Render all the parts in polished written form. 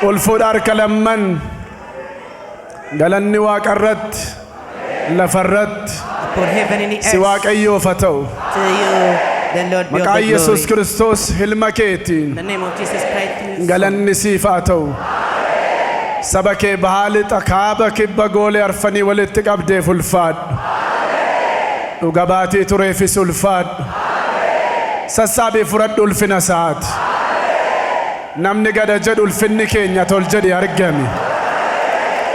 ulfuudhaar kalamman galanni waaqarrat lafarrat upon heaven and si earth. waaqayyoof haa ta'u. To you, the Lord be all Maqaa the Yesuus glory. Kiristoos ilma keetiin In the name of Jesus Christ. galanni siif haa ta'u. Saba kee bahaa lixa kaaba kibba goolee arfanii walitti qabdeef ulfaadhu. Dhuga baatii tureefis ulfaadhu. Sassaabii fudhadhu ulfina isaati. Namni gada jedhu ulfinni keenya tol jedhi argami.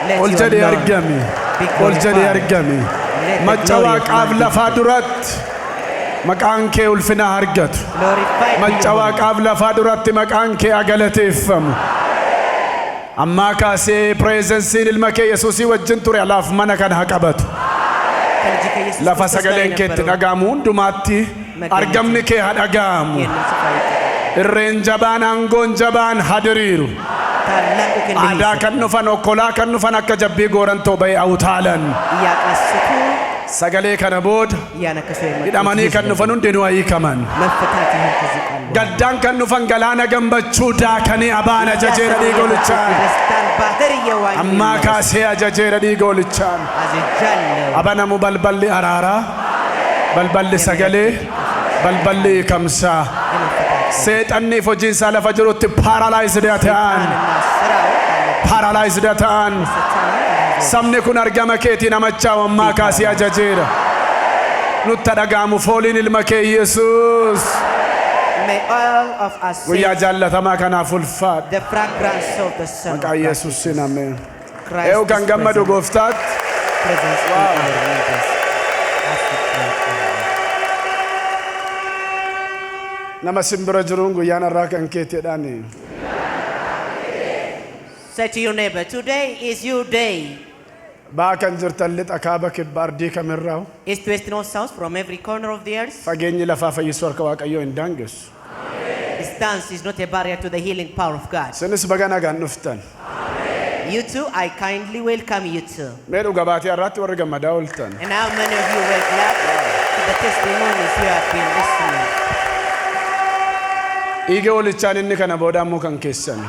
Let Ol your jedhi Lord argami. be Ol jedhi glorified. argami. Let the Macca glory of waaqaaf man be lafaa duratti maqaan kee ulfina argatu. glorified. be Macca your name. waaqaaf lafaa duratti maqaan kee agalateeffamu. Ammaa kaasee pireezensiin ilma kee Yesuusii wajjin ture alaaf mana kana haa qabatu. ከልጅ ከኢየሱስ Lafa ክርስቶስ ጋር sagaleen keetti የነበረው dhaga'amu hundumaatti argamni kee haa dhaga'amu. ይህንን ስፍራ ይጠቀም። Irreen jabaan aangoon jabaan haa diriiru. ታላቁ ክንድ Aadaa kan dhufan okkolaa kan dhufan akka jabbii goorantoo ba'e awutaalan. እያቃስቱ Sagalee kana booda እያነከሱ hidhamanii kan dhufan hundinuu hiikaman. መፈታት ይሁን ከዚህ ቃል በኋላ። Gaddaan kan dhufan galaana gammachuu daakanii abaan ajajeera dhiigolichaan. ደስታን ባህር እየዋኙ Ammaa kaasee ajajeera dhiigolichaan. አዝጃለሁ። Abanamu balballi araaraa, balballi sagalee, balballi hiikamsaa. Seexanniif hojiinsaa lafa jirutti paaralaayizid haa ta'an. ቃልና ስራው Paaralaayizid haa ta'an. Sabni kun argama keetiin amachaa ammaa kaasee ajajeera. Nutti dhaga'amu fooliin ilma kee Yesuus. May all of us Guyyaa say jaallatamaa kanaaf ulfaadha. the fragrance of the Son of Maqaa God. Yesuusiin ameen. Christ Eewu kan is gammadu present. gooftaatti. Presence in our neighbors. As we pray. Nama simbira jiruun guyyaan irraa kan keetiidhaani. Say to your neighbor, today is your day. Ba'aa kan jirtan lixa kaaba kibba ardii kamirraa East, west, north, south, from every corner of the earth. fageenyi lafaa fayyisuu harka Waaqayyoo hin daangessu. Distance is not a barrier to the healing power of God. Isinis baga nagaan dhuftan. You too, I kindly welcome you too. Mee dhuga baatii har'aatti warri gammadaa ooltan. And how many of you were glad to the testimonies you have been listening? Dhiiga olichaan inni kana booda ammoo kan keessan.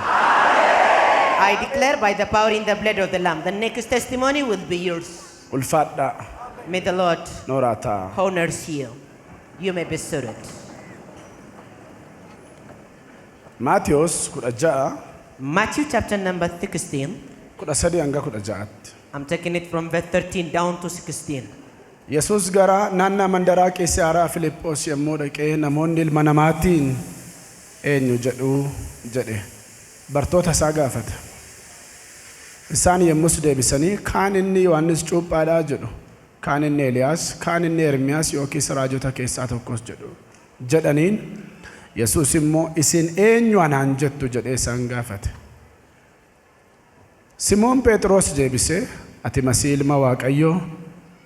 I declare by the power in the blood of the Lamb, the next testimony will be yours. Ulfaadhaa May the Lord nooraa ta'a. honors you. You may be seated. Maatiyos 16 Matthew chapter number 16. 13 hanga 16tti. I'm taking it from verse 13 down to 16. Yesuus gara naannaa mandaraa Qeesaaraa Filiphos yommuu dhaqee namoonni ilma namaatiin eenyu jedhu jedhe. Bartoota isaa gaafate. Isaan yommus deebisanii kaan inni Yohaannis Cuuphaadhaa jedhu, kaan inni Eeliyaas, kaan inni Ermiyaas yookiis raajota keessaa tokkos jedhu jedhaniin Yesuus immoo isin eenyu anaan jettu jedhee isaan gaafate. Simoon Phexros deebisee ati Masiih ilma Waaqayyoo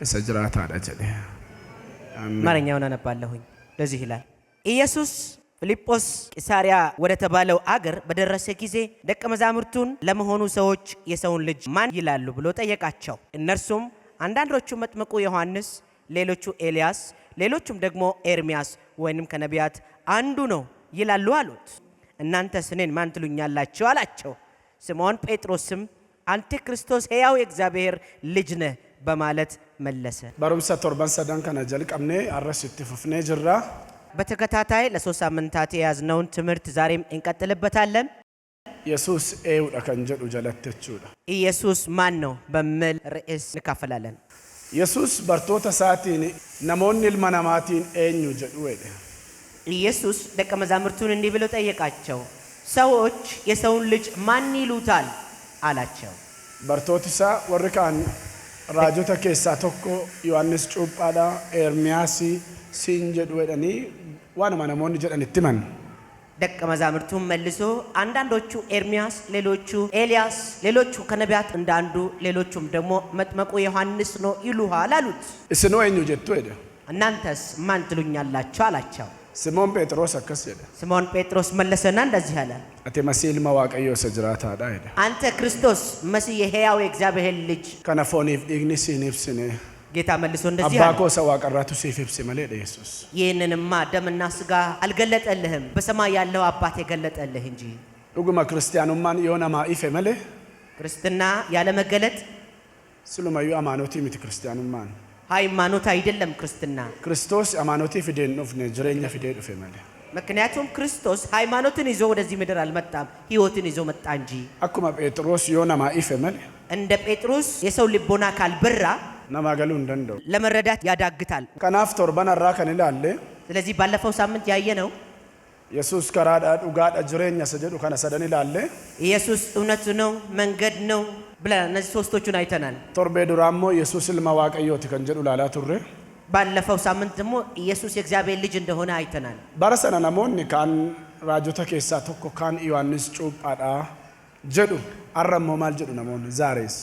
isa jiraataadha jedhe. አማርኛውን አነባለሁኝ። ለዚህ ይላል ኢየሱስ ፊልጶስ ቂሳርያ ወደ ተባለው አገር በደረሰ ጊዜ ደቀ መዛሙርቱን ለመሆኑ ሰዎች የሰውን ልጅ ማን ይላሉ ብሎ ጠየቃቸው። እነርሱም አንዳንዶቹ መጥምቁ ዮሐንስ፣ ሌሎቹ ኤልያስ፣ ሌሎቹም ደግሞ ኤርሚያስ ወይንም ከነቢያት አንዱ ነው ይላሉ አሉት። እናንተስ እኔን ማን ትሉኛላችሁ አላቸው። ስምዖን ጴጥሮስም አንተ ክርስቶስ ሕያው የእግዚአብሔር ልጅ ነህ በማለት መለሰ። Barumsa torban sadan kana jalqabnee arras itti fufnee jirra. በተከታታይ ለሶስት ሳምንታት የያዝነውን ትምህርት ዛሬም እንቀጥልበታለን። Yesuus eewudha kan jedhu jalatti jechuudha. ኢየሱስ ማን ነው በሚል ርዕስ እንካፈላለን። Yesuus bartoota isaatiin namoonni ilma namaatiin eenyu jedhu jedhe. ኢየሱስ ደቀ መዛሙርቱን እንዲህ ብሎ ጠየቃቸው። ሰዎች የሰውን ልጅ ማን ይሉታል አላቸው። Bartooti isaa warri kaan raajota keessaa tokko Yohaannis Cuuphaadhaa, Ermiyaasii siin jedhu jedhanii waanuma namoonni jedhanitti himan. ደቀ መዛሙርቱን መልሶ አንዳንዶቹ ኤርሚያስ፣ ሌሎቹ ኤልያስ፣ ሌሎቹ ከነቢያት እንዳንዱ፣ ሌሎቹም ደግሞ መጥምቁ ዮሐንስ ነው ይሉሃል አሉት። Isinoo eenyu jettu jedhe. እናንተስ ማን ትሉኛላችሁ አላቸው። Simoon Phexros akkas jedhe. ስምዖን ጴጥሮስ መለሰና እንደዚህ አለ። Ati Masiih ilma Waaqayyoo isa jiraataadha jedhe. አንተ ክርስቶስ መሲህ የሕያው የእግዚአብሔር ልጅ። Kana fooniif dhiigni siin ibsine. ጌታ መልሶ እንደዚህ Abbaa አለ። koo isa waaqarraatu siif ibsi malee dha Yesuus. ይህንንማ ደምና ሥጋ አልገለጠልህም፣ በሰማይ ያለው አባት የገለጠልህ እንጂ። ዱጉማ ክርስቲያኑማን የሆነማ ኢፌመለ ክርስትና ያለ መገለጥ ስሉማዩ አማኖቲ ሚት ክርስቲያኑማን ሃይማኖት አይደለም ክርስትና ክርስቶስ አማኖቲ ፊደን ኦፍ ነጅረኛ ፊደል ኦፌመለ ምክንያቱም ክርስቶስ ሃይማኖትን ይዞ ወደዚህ ምድር አልመጣም ህይወትን ይዞ መጣ እንጂ አኩማ ጴጥሮስ የሆነማ ኢፌመለ እንደ ጴጥሮስ የሰው ልቦና ካልበራ ነማገሉ እንደንደው ለመረዳት ያዳግታል ከናፍ ቶርባን አራ ከንላለ ስለዚህ ባለፈው ሳምንት ያየነው ኢየሱስ ከራዳ ዱጋዳ ጅሬኛ ሰጀዱ ከነ ሰደን ይላል ኢየሱስ እውነት ነው መንገድ ነው ብለን እነዚህ ሶስቶቹን አይተናል ቶርቤ ዱራሞ ኢየሱስ ለማዋቀዮት ከንጀዱ ላላ ቱሬ ባለፈው ሳምንት ደግሞ ኢየሱስ የእግዚአብሔር ልጅ እንደሆነ አይተናል ባረሰና ናሞን ካን ራጆታ ኬሳ ቶኮ ካን ዮሐንስ ጩጳዳ ጀዱ አረሞ ማል ጀዱ ናሞን ዛሬስ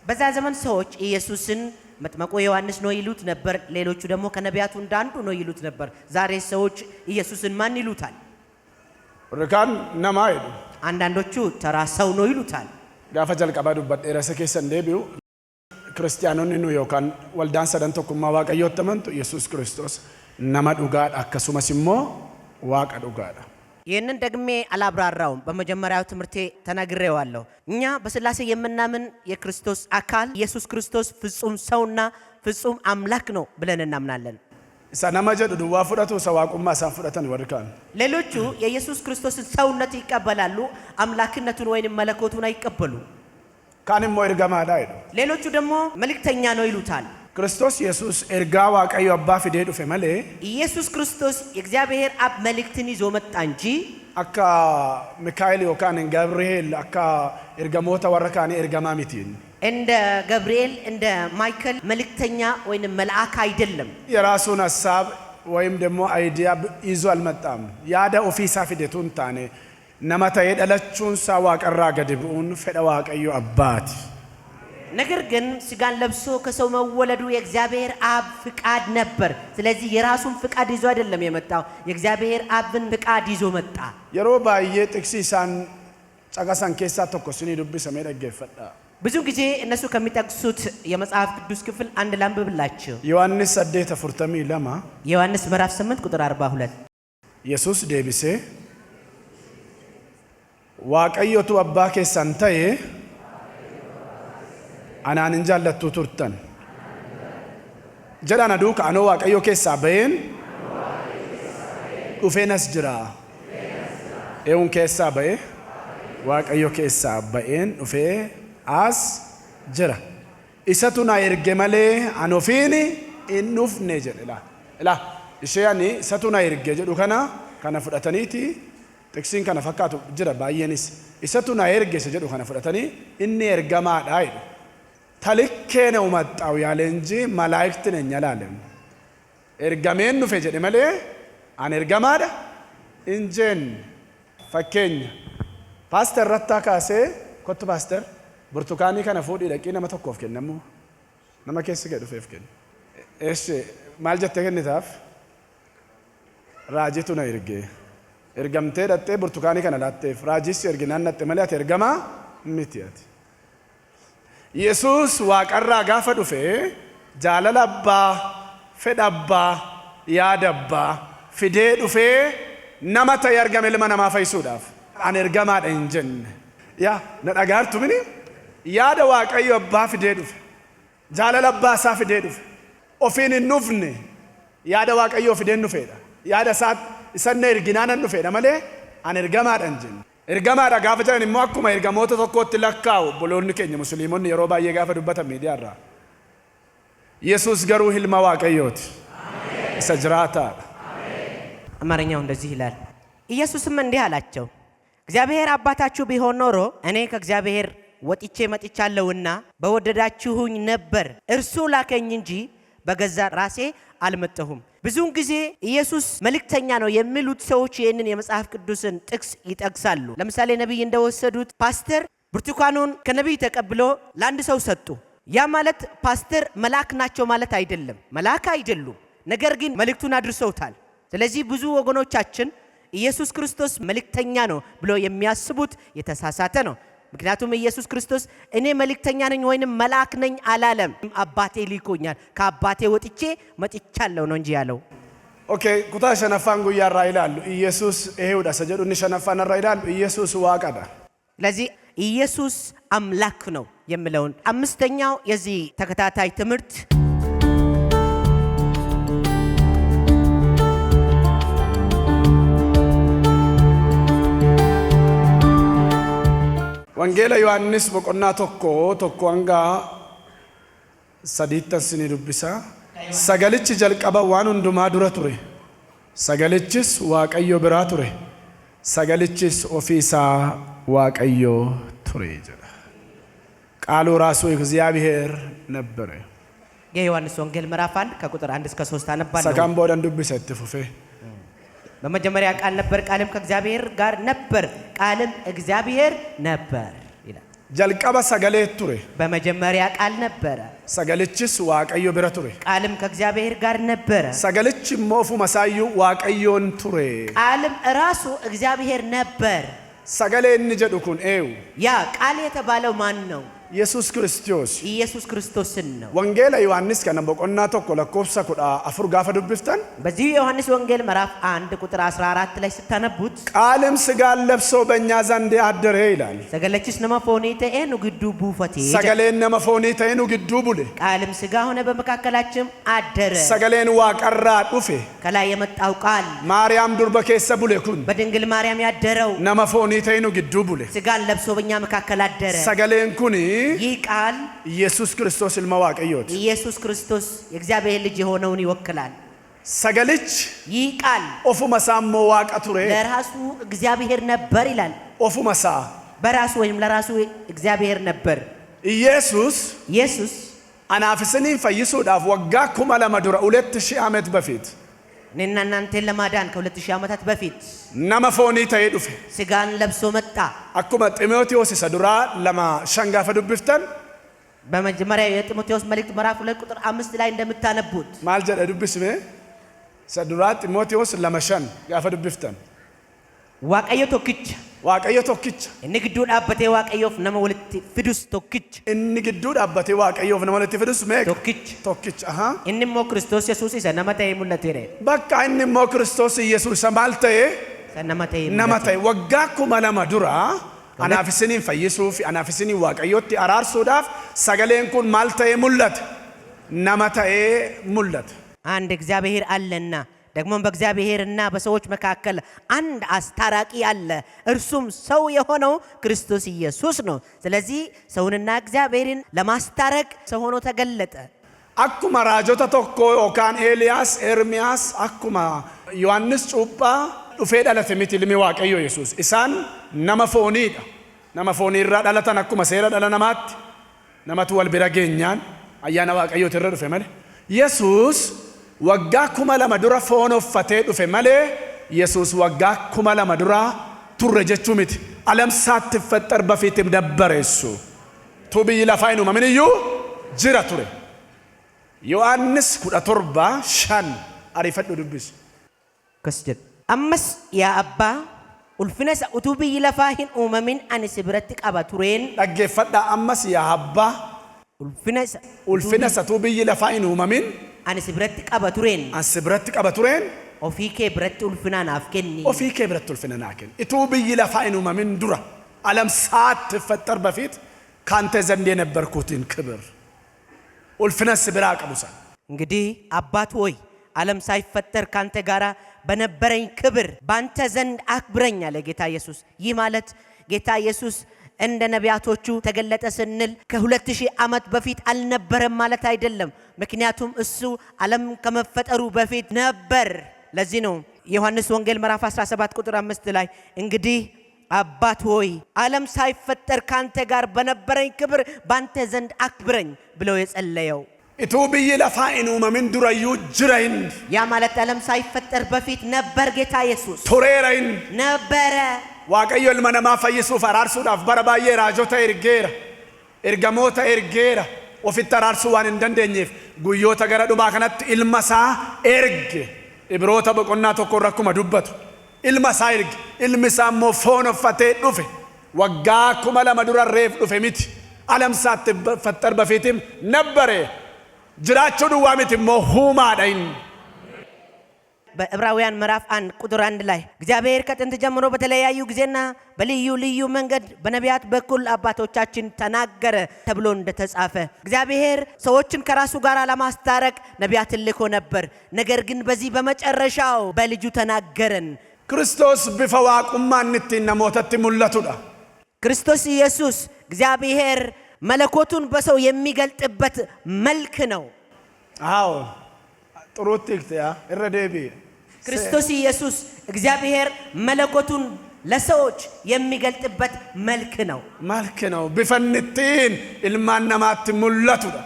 በዛ ዘመን ሰዎች ኢየሱስን መጥምቁ ዮሐንስ ነው ይሉት ነበር ሌሎቹ ደግሞ ከነቢያቱ እንዳንዱ ነው ይሉት ነበር ዛሬ ሰዎች ኢየሱስን ማን ይሉታል ረካን ነማይ አንዳንዶቹ ተራ ሰው ነው ይሉታል ጋፋ ጀልቀባ ዱበት ኤረሰ ኬሰን ደቢው ክርስቲያኖን ነው yokan ወልዳን ሰደን ተኩማ ዋቀዮት ተመንቱ ኢየሱስ ክርስቶስ ነማ ዱጋድ አከሱመስሞ ዋቀ ዱጋዳ ይህንን ደግሜ አላብራራውም በመጀመሪያው ትምህርቴ ተናግሬዋለሁ እኛ በስላሴ የምናምን የክርስቶስ አካል ኢየሱስ ክርስቶስ ፍጹም ሰውና ፍጹም አምላክ ነው ብለን እናምናለን ሰናማ ጀዱ ዱዋ ፍረቱ ሰዋቁማ ሳፍረተን ወርካን ሌሎቹ የኢየሱስ ክርስቶስን ሰውነት ይቀበላሉ አምላክነቱን ወይንም መለኮቱን አይቀበሉ ካንም ወርጋማዳ አይዶ ሌሎቹ ደግሞ መልእክተኛ ነው ይሉታል ክርስቶስ ኢየሱስ ኤርጋ ዋቀዮ አባ ፊዴ ዱፌ መሌ ኢየሱስ ክርስቶስ የእግዚአብሔር አብ መልእክትን ይዞ መጣ እንጂ አካ ሚካኤል ዮካን ገብርኤል አካ ኤርጋሞታ ወረካኔ ኤርጋማሚቲን እንደ ገብርኤል እንደ ማይከል መልእክተኛ ወይንም መልአክ አይደለም የራሱን ሐሳብ ወይም ደግሞ አይዲያ ይዞ አልመጣም ያዳ ኦፊሳ ፊዴቱን ታኔ ነማታ የደለቹን ሳዋ ቀራ ገድቡን ፈደዋቀዮ አባት ነገር ግን ስጋን ለብሶ ከሰው መወለዱ የእግዚአብሔር አብ ፍቃድ ነበር ስለዚህ የራሱን ፍቃድ ይዞ አይደለም የመጣው የእግዚአብሔር አብን ፍቃድ ይዞ መጣ የሮባዬ ጥቅሲሳን ጸጋሳን ኬሳ ተኮስኒ ዱብ ሰሜ ደገፈዳ ብዙ ጊዜ እነሱ ከሚጠቅሱት የመጽሐፍ ቅዱስ ክፍል አንድ ላንብብላችሁ ዮሐንስ 8:42 ለማ ዮሐንስ ምዕራፍ 8 ቁጥር 42 ኢየሱስ ዴቢሴ ዋቀዮቱ አባ ኬሳን ተዬ አናን እንጃለቱ ቱርተን ጀዳና ዱካ አኖ ዋቀዮ ኬሳ በየን ኡፌነስ ጅራ ኤውን ኬሳ በየ ዋቀዮ ኬሳ በየን ኡፌ አስ ጅራ ኢሰቱና ኤርጌ መሌ አኖፊኒ ኢኑፍኔ ጀላ ላ ኢሸያኒ ኢሰቱና ኤርጌ ጀዱ ከና ፍዳተኒቲ ጥቅሲን ከና ፈካቱ ጅራ ባየኒስ ኢሰቱና ኤርጌ ሰጀዱ ከና ፍዳተኒ ኢኒ ኤርገማ ዳይ ተልኬ ነው መጣው ያለ እንጂ መላእክት ነኝ አላለም ኤርጋሜን ነው ፈጀደ መለ አን ኤርጋማዳ እንጀን ፈከኝ ፓስተር ረታ ካሴ ኮት ፓስተር ብርቱካኒ ከነ ፎዲ ደቂ ነመ ተኮፍ ከነሙ ነመ ከስ ገዱ ፈፍከን እሺ ማልጀት ተገንታፍ ራጂቱ ነው ይርጌ ኤርጋምቴ ደጤ ብርቱካኒ ከነ ዳጤ ፍራጂስ ኤርጊናን ነጥ መለያት ኤርጋማ ምትያት ኢየሱስ ዋቀራ ጋፈ ዱፌ ጃለላባ ፈዳባ ያደባ ፊዴ ዱፌ ነመተ ያርገመ ለማናማ ፈይሱዳፍ አን ኤርጋማ ደንጀን ያ ነዳጋርቱ ምን ያደ ዋቀዮ አባ ፊዴ ዱፌ ጃለላባ ሳ ፊዴ ዱፌ ኦፊን ኑፍኔ ያደ ዋቀዮ ፊዴ ኑፌዳ ያደ ሳት ሰነ ኤርጊናን ኑፌዳ መለ አን ኤርጋማ ደንጀን ኤርጋማ ዳ ጋፈ ጀን ማኩማ ኤርጋሞቶ ተኮት ለካው ብሎን ከኝ ሙስሊሙን የሮባዬ ጋፈ ዱበተ ሚዲያራ ኢየሱስ ገሩ ህልማ ዋቀዮት አሜን ሰጅራታ አሜን አማርኛው እንደዚህ ይላል ኢየሱስም እንዲህ አላቸው እግዚአብሔር አባታችሁ ቢሆን ኖሮ እኔ ከእግዚአብሔር ወጥቼ መጥቻለሁና በወደዳችሁኝ ነበር እርሱ ላከኝ እንጂ በገዛ ራሴ አልመጣሁም ብዙውን ጊዜ ኢየሱስ መልእክተኛ ነው የሚሉት ሰዎች ይህንን የመጽሐፍ ቅዱስን ጥቅስ ይጠቅሳሉ ለምሳሌ ነብይ እንደወሰዱት ፓስተር ብርቱካኑን ከነብይ ተቀብሎ ለአንድ ሰው ሰጡ ያ ማለት ፓስተር መልአክ ናቸው ማለት አይደለም መልአክ አይደሉም ነገር ግን መልእክቱን አድርሰውታል ስለዚህ ብዙ ወገኖቻችን ኢየሱስ ክርስቶስ መልእክተኛ ነው ብሎ የሚያስቡት የተሳሳተ ነው ምክንያቱም ኢየሱስ ክርስቶስ እኔ መልእክተኛ ነኝ ወይንም መልአክ ነኝ አላለም አባቴ ሊኮኛል ከአባቴ ወጥቼ መጥቻለሁ ነው እንጂ ያለው Okay, kutaa shanaffaan guyyaarraa ilaallu ኢየሱስ ይሄውዳ ሰጀዱ ሸነፋን ራ ይላሉ ኢየሱስ ዋቀዳ ለዚህ ኢየሱስ አምላክ ነው የሚለውን አምስተኛው የዚህ ተከታታይ ትምህርት ወንጌላ ዮሐንስ በቆና ቶኮ አንጋ ሰዲተስኒ ዱብሳ ሰገልች ጀልቀባ ዋን ሁንዱማ ዱረ ቱሬ ሰገልችስ ዋቀዮ ብራ ቱሬ ሰገልችስ ኦፊሳ ዋቀዮ ቱሬ ጀላ ቃሉ ራሱ እግዚአብሔር ነበር። የዮሐንስ ወንጌል ምዕራፍ 1 ከቁጥር 1 እስከ 3 አነባለሁ። ሰካም ቦደን ዱብሰ ትፉፌ በመጀመሪያ ቃል ነበር፣ ቃልም ከእግዚአብሔር ጋር ነበር፣ ቃልም እግዚአብሔር ነበር ይላል። ጀልቀባ ሰገሌ ቱሬ በመጀመሪያ ቃል ነበረ፣ ሰገልችስ ዋቀዮ ብራ ቱሬ ቃልም ከእግዚአብሔር ጋር ነበረ፣ ሰገልች ሞፉ መሳዩ ዋቀዮን ቱሬ ቃልም ራሱ እግዚአብሔር ነበር። ሰገሌ እንጀዱኩን ኤው ያ ቃል የተባለው ማን ነው? ኢየሱስ ክርስቶስ ኢየሱስ ክርስቶስን ነው። ወንጌላ ዮሐንስ ከነ በቆና ቶኮ ለኮብሳ ኩዳ አፍር ጋፈ ዱብፍተን በዚህ ዮሐንስ ወንጌል ምዕራፍ 1 ቁጥር 14 ላይ ስታነቡት ቃልም ሥጋ ለብሶ በእኛ ዘንድ አደረ ይላል። ሰገለችስ ነመ ፎኒ ተኤኑ ግዱ ቡፈቴ ሰገሌን ነመ ፎኒ ተኤኑ ግዱ ቡሌ ቃልም ሥጋ ሆነ በመካከላችን አደረ። ሰገሌን ዋቀራ ዱፌ ከላይ የመጣው ቃል ማርያም ዱርበ ኬሰ ቡሌ ኩን በድንግል ማርያም ያደረው ነመ ፎኒ ተኤኑ ግዱ ቡሌ ሥጋን ለብሶ በእኛ መካከል አደረ። ሰገሌን ኩኒ ይህ ቃል ኢየሱስ ክርስቶስ ልመዋቀዮት ኢየሱስ ክርስቶስ የእግዚአብሔር ልጅ የሆነውን ይወክላል። ሰገልች ይህ ቃል ኦፉ መሳሞ ዋቀቱሬ ለራሱ እግዚአብሔር ነበር ይላል። ኦፉ መሳ በራሱ ወይም ለራሱ እግዚአብሔር ነበር። ኢየሱስ አናፍስኒን ፈይሱዳፍ ወጋ ኩማ ለመዱራ 2000 ዓመት በፊት እኔና እናንተን ለማዳን ከ2000 ዓመታት በፊት ነመ ፎኒ ተኤ ዱፌ ሥጋን ለብሶ መጣ። አኩማ ጢሞቴዎስ ሰዱራ ለማ ሸንጋፈ ዱብፍተን በመጀመሪያ የጢሞቴዎስ መልእክት ምዕራፍ 2 ቁጥር 5 ላይ እንደምታነቡት ማል ጀደ ዱብስሜ ሰዱራ ጢሞቴዎስ ለመሸን ጋፈ ዱብፍተን ዋቀዮ ቶክች ዋቀዮ ቶክች እንግዱ ዳበቴ ዋቀዮፍ ነመ ወልቲ ፍዱስ ቶክች እንግዱ ዳበቴ ዋቀዮፍ ነመ ወልቲ ፍዱስ ሜ ቶክች አሃ እንሞ ክርስቶስ ኢየሱስ ሰነመተ ሙለቴሬ በቃ እንሞ ክርስቶስ ኢየሱስ ማልተ ነመተ ወጋ ኩማ ለመዱራ አናፍስኒን ፈይሱፍ አናፍስኒ ዋቀዮቲ አራርሱዳፍ ሰገሌን ኩን ማልተ ሙለት ነመተ ሙለት አንድ እግዚአብሔር አለና ደግሞም በእግዚአብሔርና በሰዎች መካከል አንድ አስታራቂ አለ፣ እርሱም ሰው የሆነው ክርስቶስ ኢየሱስ ነው። ስለዚህ ሰውንና እግዚአብሔርን ለማስታረቅ ሰው ሆኖ ተገለጠ። አኩማ ራጆታ ቶኮ ኦካን ኤልያስ ኤርሚያስ አኩማ ዮሐንስ ጩባ ዱፌ ዳለተ ሚቲ ልሚ ዋቀዮ ኢየሱስ ኢሳን ነመፎኒዳ ነመፎኒራ ዳለተን አኩማ ሴራ ዳለ ነማት ነማቱ ወልቢራገኛን አያና ዋቀዮ ተረ ዱፌ ማለ ኢየሱስ ወጋ ኩማ ለመዱራ ፎን ኦፈቴ ዱፌ ማለ ኢየሱስ ወጋ ኩማ ለመዱራ ቱረ ጀቹ ሚቲ ዓለም ሳትፈጠር በፊትም ነበረ። እሱ ቱብይ ለፋይኑ ማምንዩ ጅራ ቱሬ ዮሐንስ 17 አሪፈዱ ዱብስ ከስጀት አመስ ያ አባ ኡልፍነስ ኡቱብይ ለፋሂን ኡመሚን አንስ ብረት ቀባ ቱሬን ደገፈዳ አመስ ያ አባ ኡልፍነስ ኡቱብይ ለፋሂን ኡመሚን አንስ ብረት ቀባ ቱሬን አንስ ብረት ቀባ ቱሬን ኦፊኬ ብረት ኡልፍናን አፍከኒ ኦፊኬ ብረት ኡልፍናን አፍከኒ ኡቱብይ ለፋሂን ኡመሚን ዱራ ዓለም ሳትፈጠር በፊት ካንተ ዘንድ የነበርኩትን ክብር ኡልፍነስ ብራ ቀቡሳ እንግዲህ አባት ሆይ ዓለም ሳይፈጠር ካንተ ጋራ በነበረኝ ክብር ባንተ ዘንድ አክብረኝ አለ ጌታ ኢየሱስ። ይህ ማለት ጌታ ኢየሱስ እንደ ነቢያቶቹ ተገለጠ ስንል ከ2000 ዓመት በፊት አልነበረም ማለት አይደለም። ምክንያቱም እሱ ዓለም ከመፈጠሩ በፊት ነበር። ለዚህ ነው ዮሐንስ ወንጌል ምዕራፍ 17 ቁጥር 5 ላይ እንግዲህ አባት ሆይ ዓለም ሳይፈጠር ካንተ ጋር በነበረኝ ክብር ባንተ ዘንድ አክብረኝ ብሎ የጸለየው። ኡቱብይ ለፋሂን ኡመሚን ዱራዩ ጅራይን ያ ማለት ዓለም ሳይፈጠር በፊት ነበር ጌታ ኢየሱስ ቱሬራይን ነበረ። ዋቀዮ ልመነማ ፈይሱፍ አራርሱዳፍ በረባዬ ራጆታ ኤርጌራ ኤርጋሞታ ኤርጌራ ኦፊት አራርሱ ዋን እንደንደኝፍ ጉዮታ ገረ ዱማ ከነት ኢልመሳ ኤርግ ኢብሮታ በቆና ቶኮ ረኩማ ዱበቱ ኢልመሳ ኤርግ ኢልሚሳ ሞፎን ኦፈቴ ዱፌ ወጋ ኩማ ለመዱራ ሬፍ ዱፌ ሚቲ ዓለም ሳትፈጠር በፊትም ነበረ ጅራቹ ዱዋ ሚቲ ሞሁማ ዳይን በዕብራውያን ምዕራፍ 1 ቁጥር 1 ላይ እግዚአብሔር ከጥንት ጀምሮ በተለያዩ ጊዜና በልዩ ልዩ መንገድ በነቢያት በኩል አባቶቻችን ተናገረ ተብሎ እንደተጻፈ እግዚአብሔር ሰዎችን ከራሱ ጋር ለማስታረቅ ነቢያትን ልኮ ነበር። ነገር ግን በዚህ በመጨረሻው በልጁ ተናገረን። ክርስቶስ ቢፈዋቁማ እንትን ነሞተት ሙለቱዳ ክርስቶስ ኢየሱስ እግዚአብሔር መለኮቱን በሰው የሚገልጥበት መልክ ነው። አዎ ጥሩት ይክተያ እረደቢ ክርስቶስ ኢየሱስ እግዚአብሔር መለኮቱን ለሰዎች የሚገልጥበት መልክ ነው። ቢፈንትን ኢልማናማት ሙለቱዳ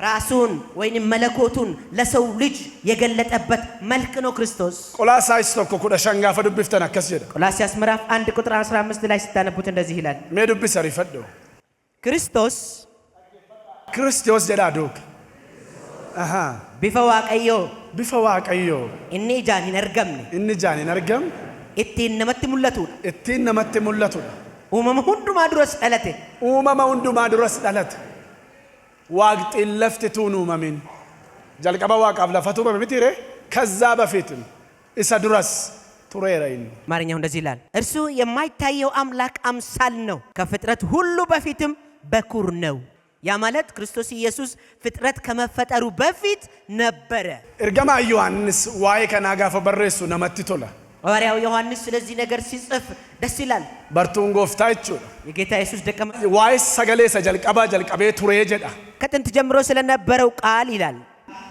ራሱን ወይንም መለኮቱን ለሰው ልጅ የገለጠበት መልክ ነው ክርስቶስ። ቆላስይስ ተኮ ኩዳ ሻንጋፈ ዱብፍተና ከስጀደ ቆላስይስ ምዕራፍ 1 ቁጥር 15 ላይ ስታነቡት እንደዚህ ይላል። ሜዱብ ሰሪፈዶ ክርስቶስ ጀዳዶክ ቢፈዋቀዮ inni ijaan hin argamne ittiin namatti mul'atu uumama hundumaa duras dhalate waaqxiin laftituun uumamin jalqaba waaqaaf lafatu uumame miti ree ከዛ በፊትም isa duras tureera inni አማርኛው እንደዚህ ይላል። እርሱ የማይታየው አምላክ አምሳል ነው፣ ከፍጥረት ሁሉ በፊትም በኩር ነው። ያ ማለት ክርስቶስ ኢየሱስ ፍጥረት ከመፈጠሩ በፊት ነበረ። እርገማ ዮሐንስ ዋይ ከናጋፈ በረሱ ነመት ቶላ ሐዋርያው ዮሐንስ ስለዚህ ነገር ሲጽፍ ደስ ይላል። በርቱን ጎፍታይቹ የጌታ ኢየሱስ ደቀ ዋይ ሰገሌ ጀልቀቤ ቱሬ ጀዳ ከጥንት ጀምሮ ስለነበረው ቃል ይላል።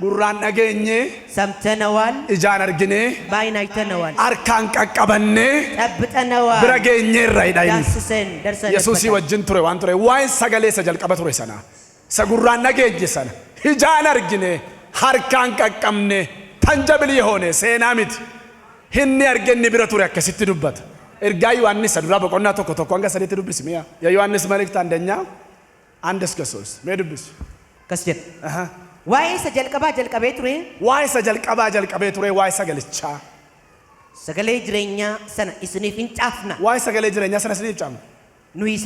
ጉራን ነገኘ ሰምተነዋል፣ እጃን አርግኔ ባይን አይተነዋል፣ አርካን ቀቀበኔ ጠብጠነዋል፣ ብረገኘ ራይዳይ ዳስሰን ደርሰን ኢየሱስ ወጅን ቱሬ ዋን ቱሬ ዋይ ሰገሌ ጀልቀቤ ቱሬ ሰና ሰጉራን ነገኘ ሰና እጃን አርግኔ አርካን ቀቀምኔ ተንጀብል የሆነ ሴናሚት ህኒ አርገኒ ብረ ቱሬ ከሲት ዱበት እርጋ ዮሐንስ አዱራ በቆና ቶኮ አንጋ ሰሌት ዱብስ ሚያ የዮሐንስ መልእክት አንደኛ 1-3 ሜዱብስ ከስጀት ዋይ ጀልቀቤ ቱሬ ዋይ ሰገልቻ ሰገሌ ጅሬኛ ሰነ ኢስኒፍ እንጫፍና ዋይ ሰገሌ ጅሬኛ ሰነ ኢስኒፍ ጫም ኑይሰ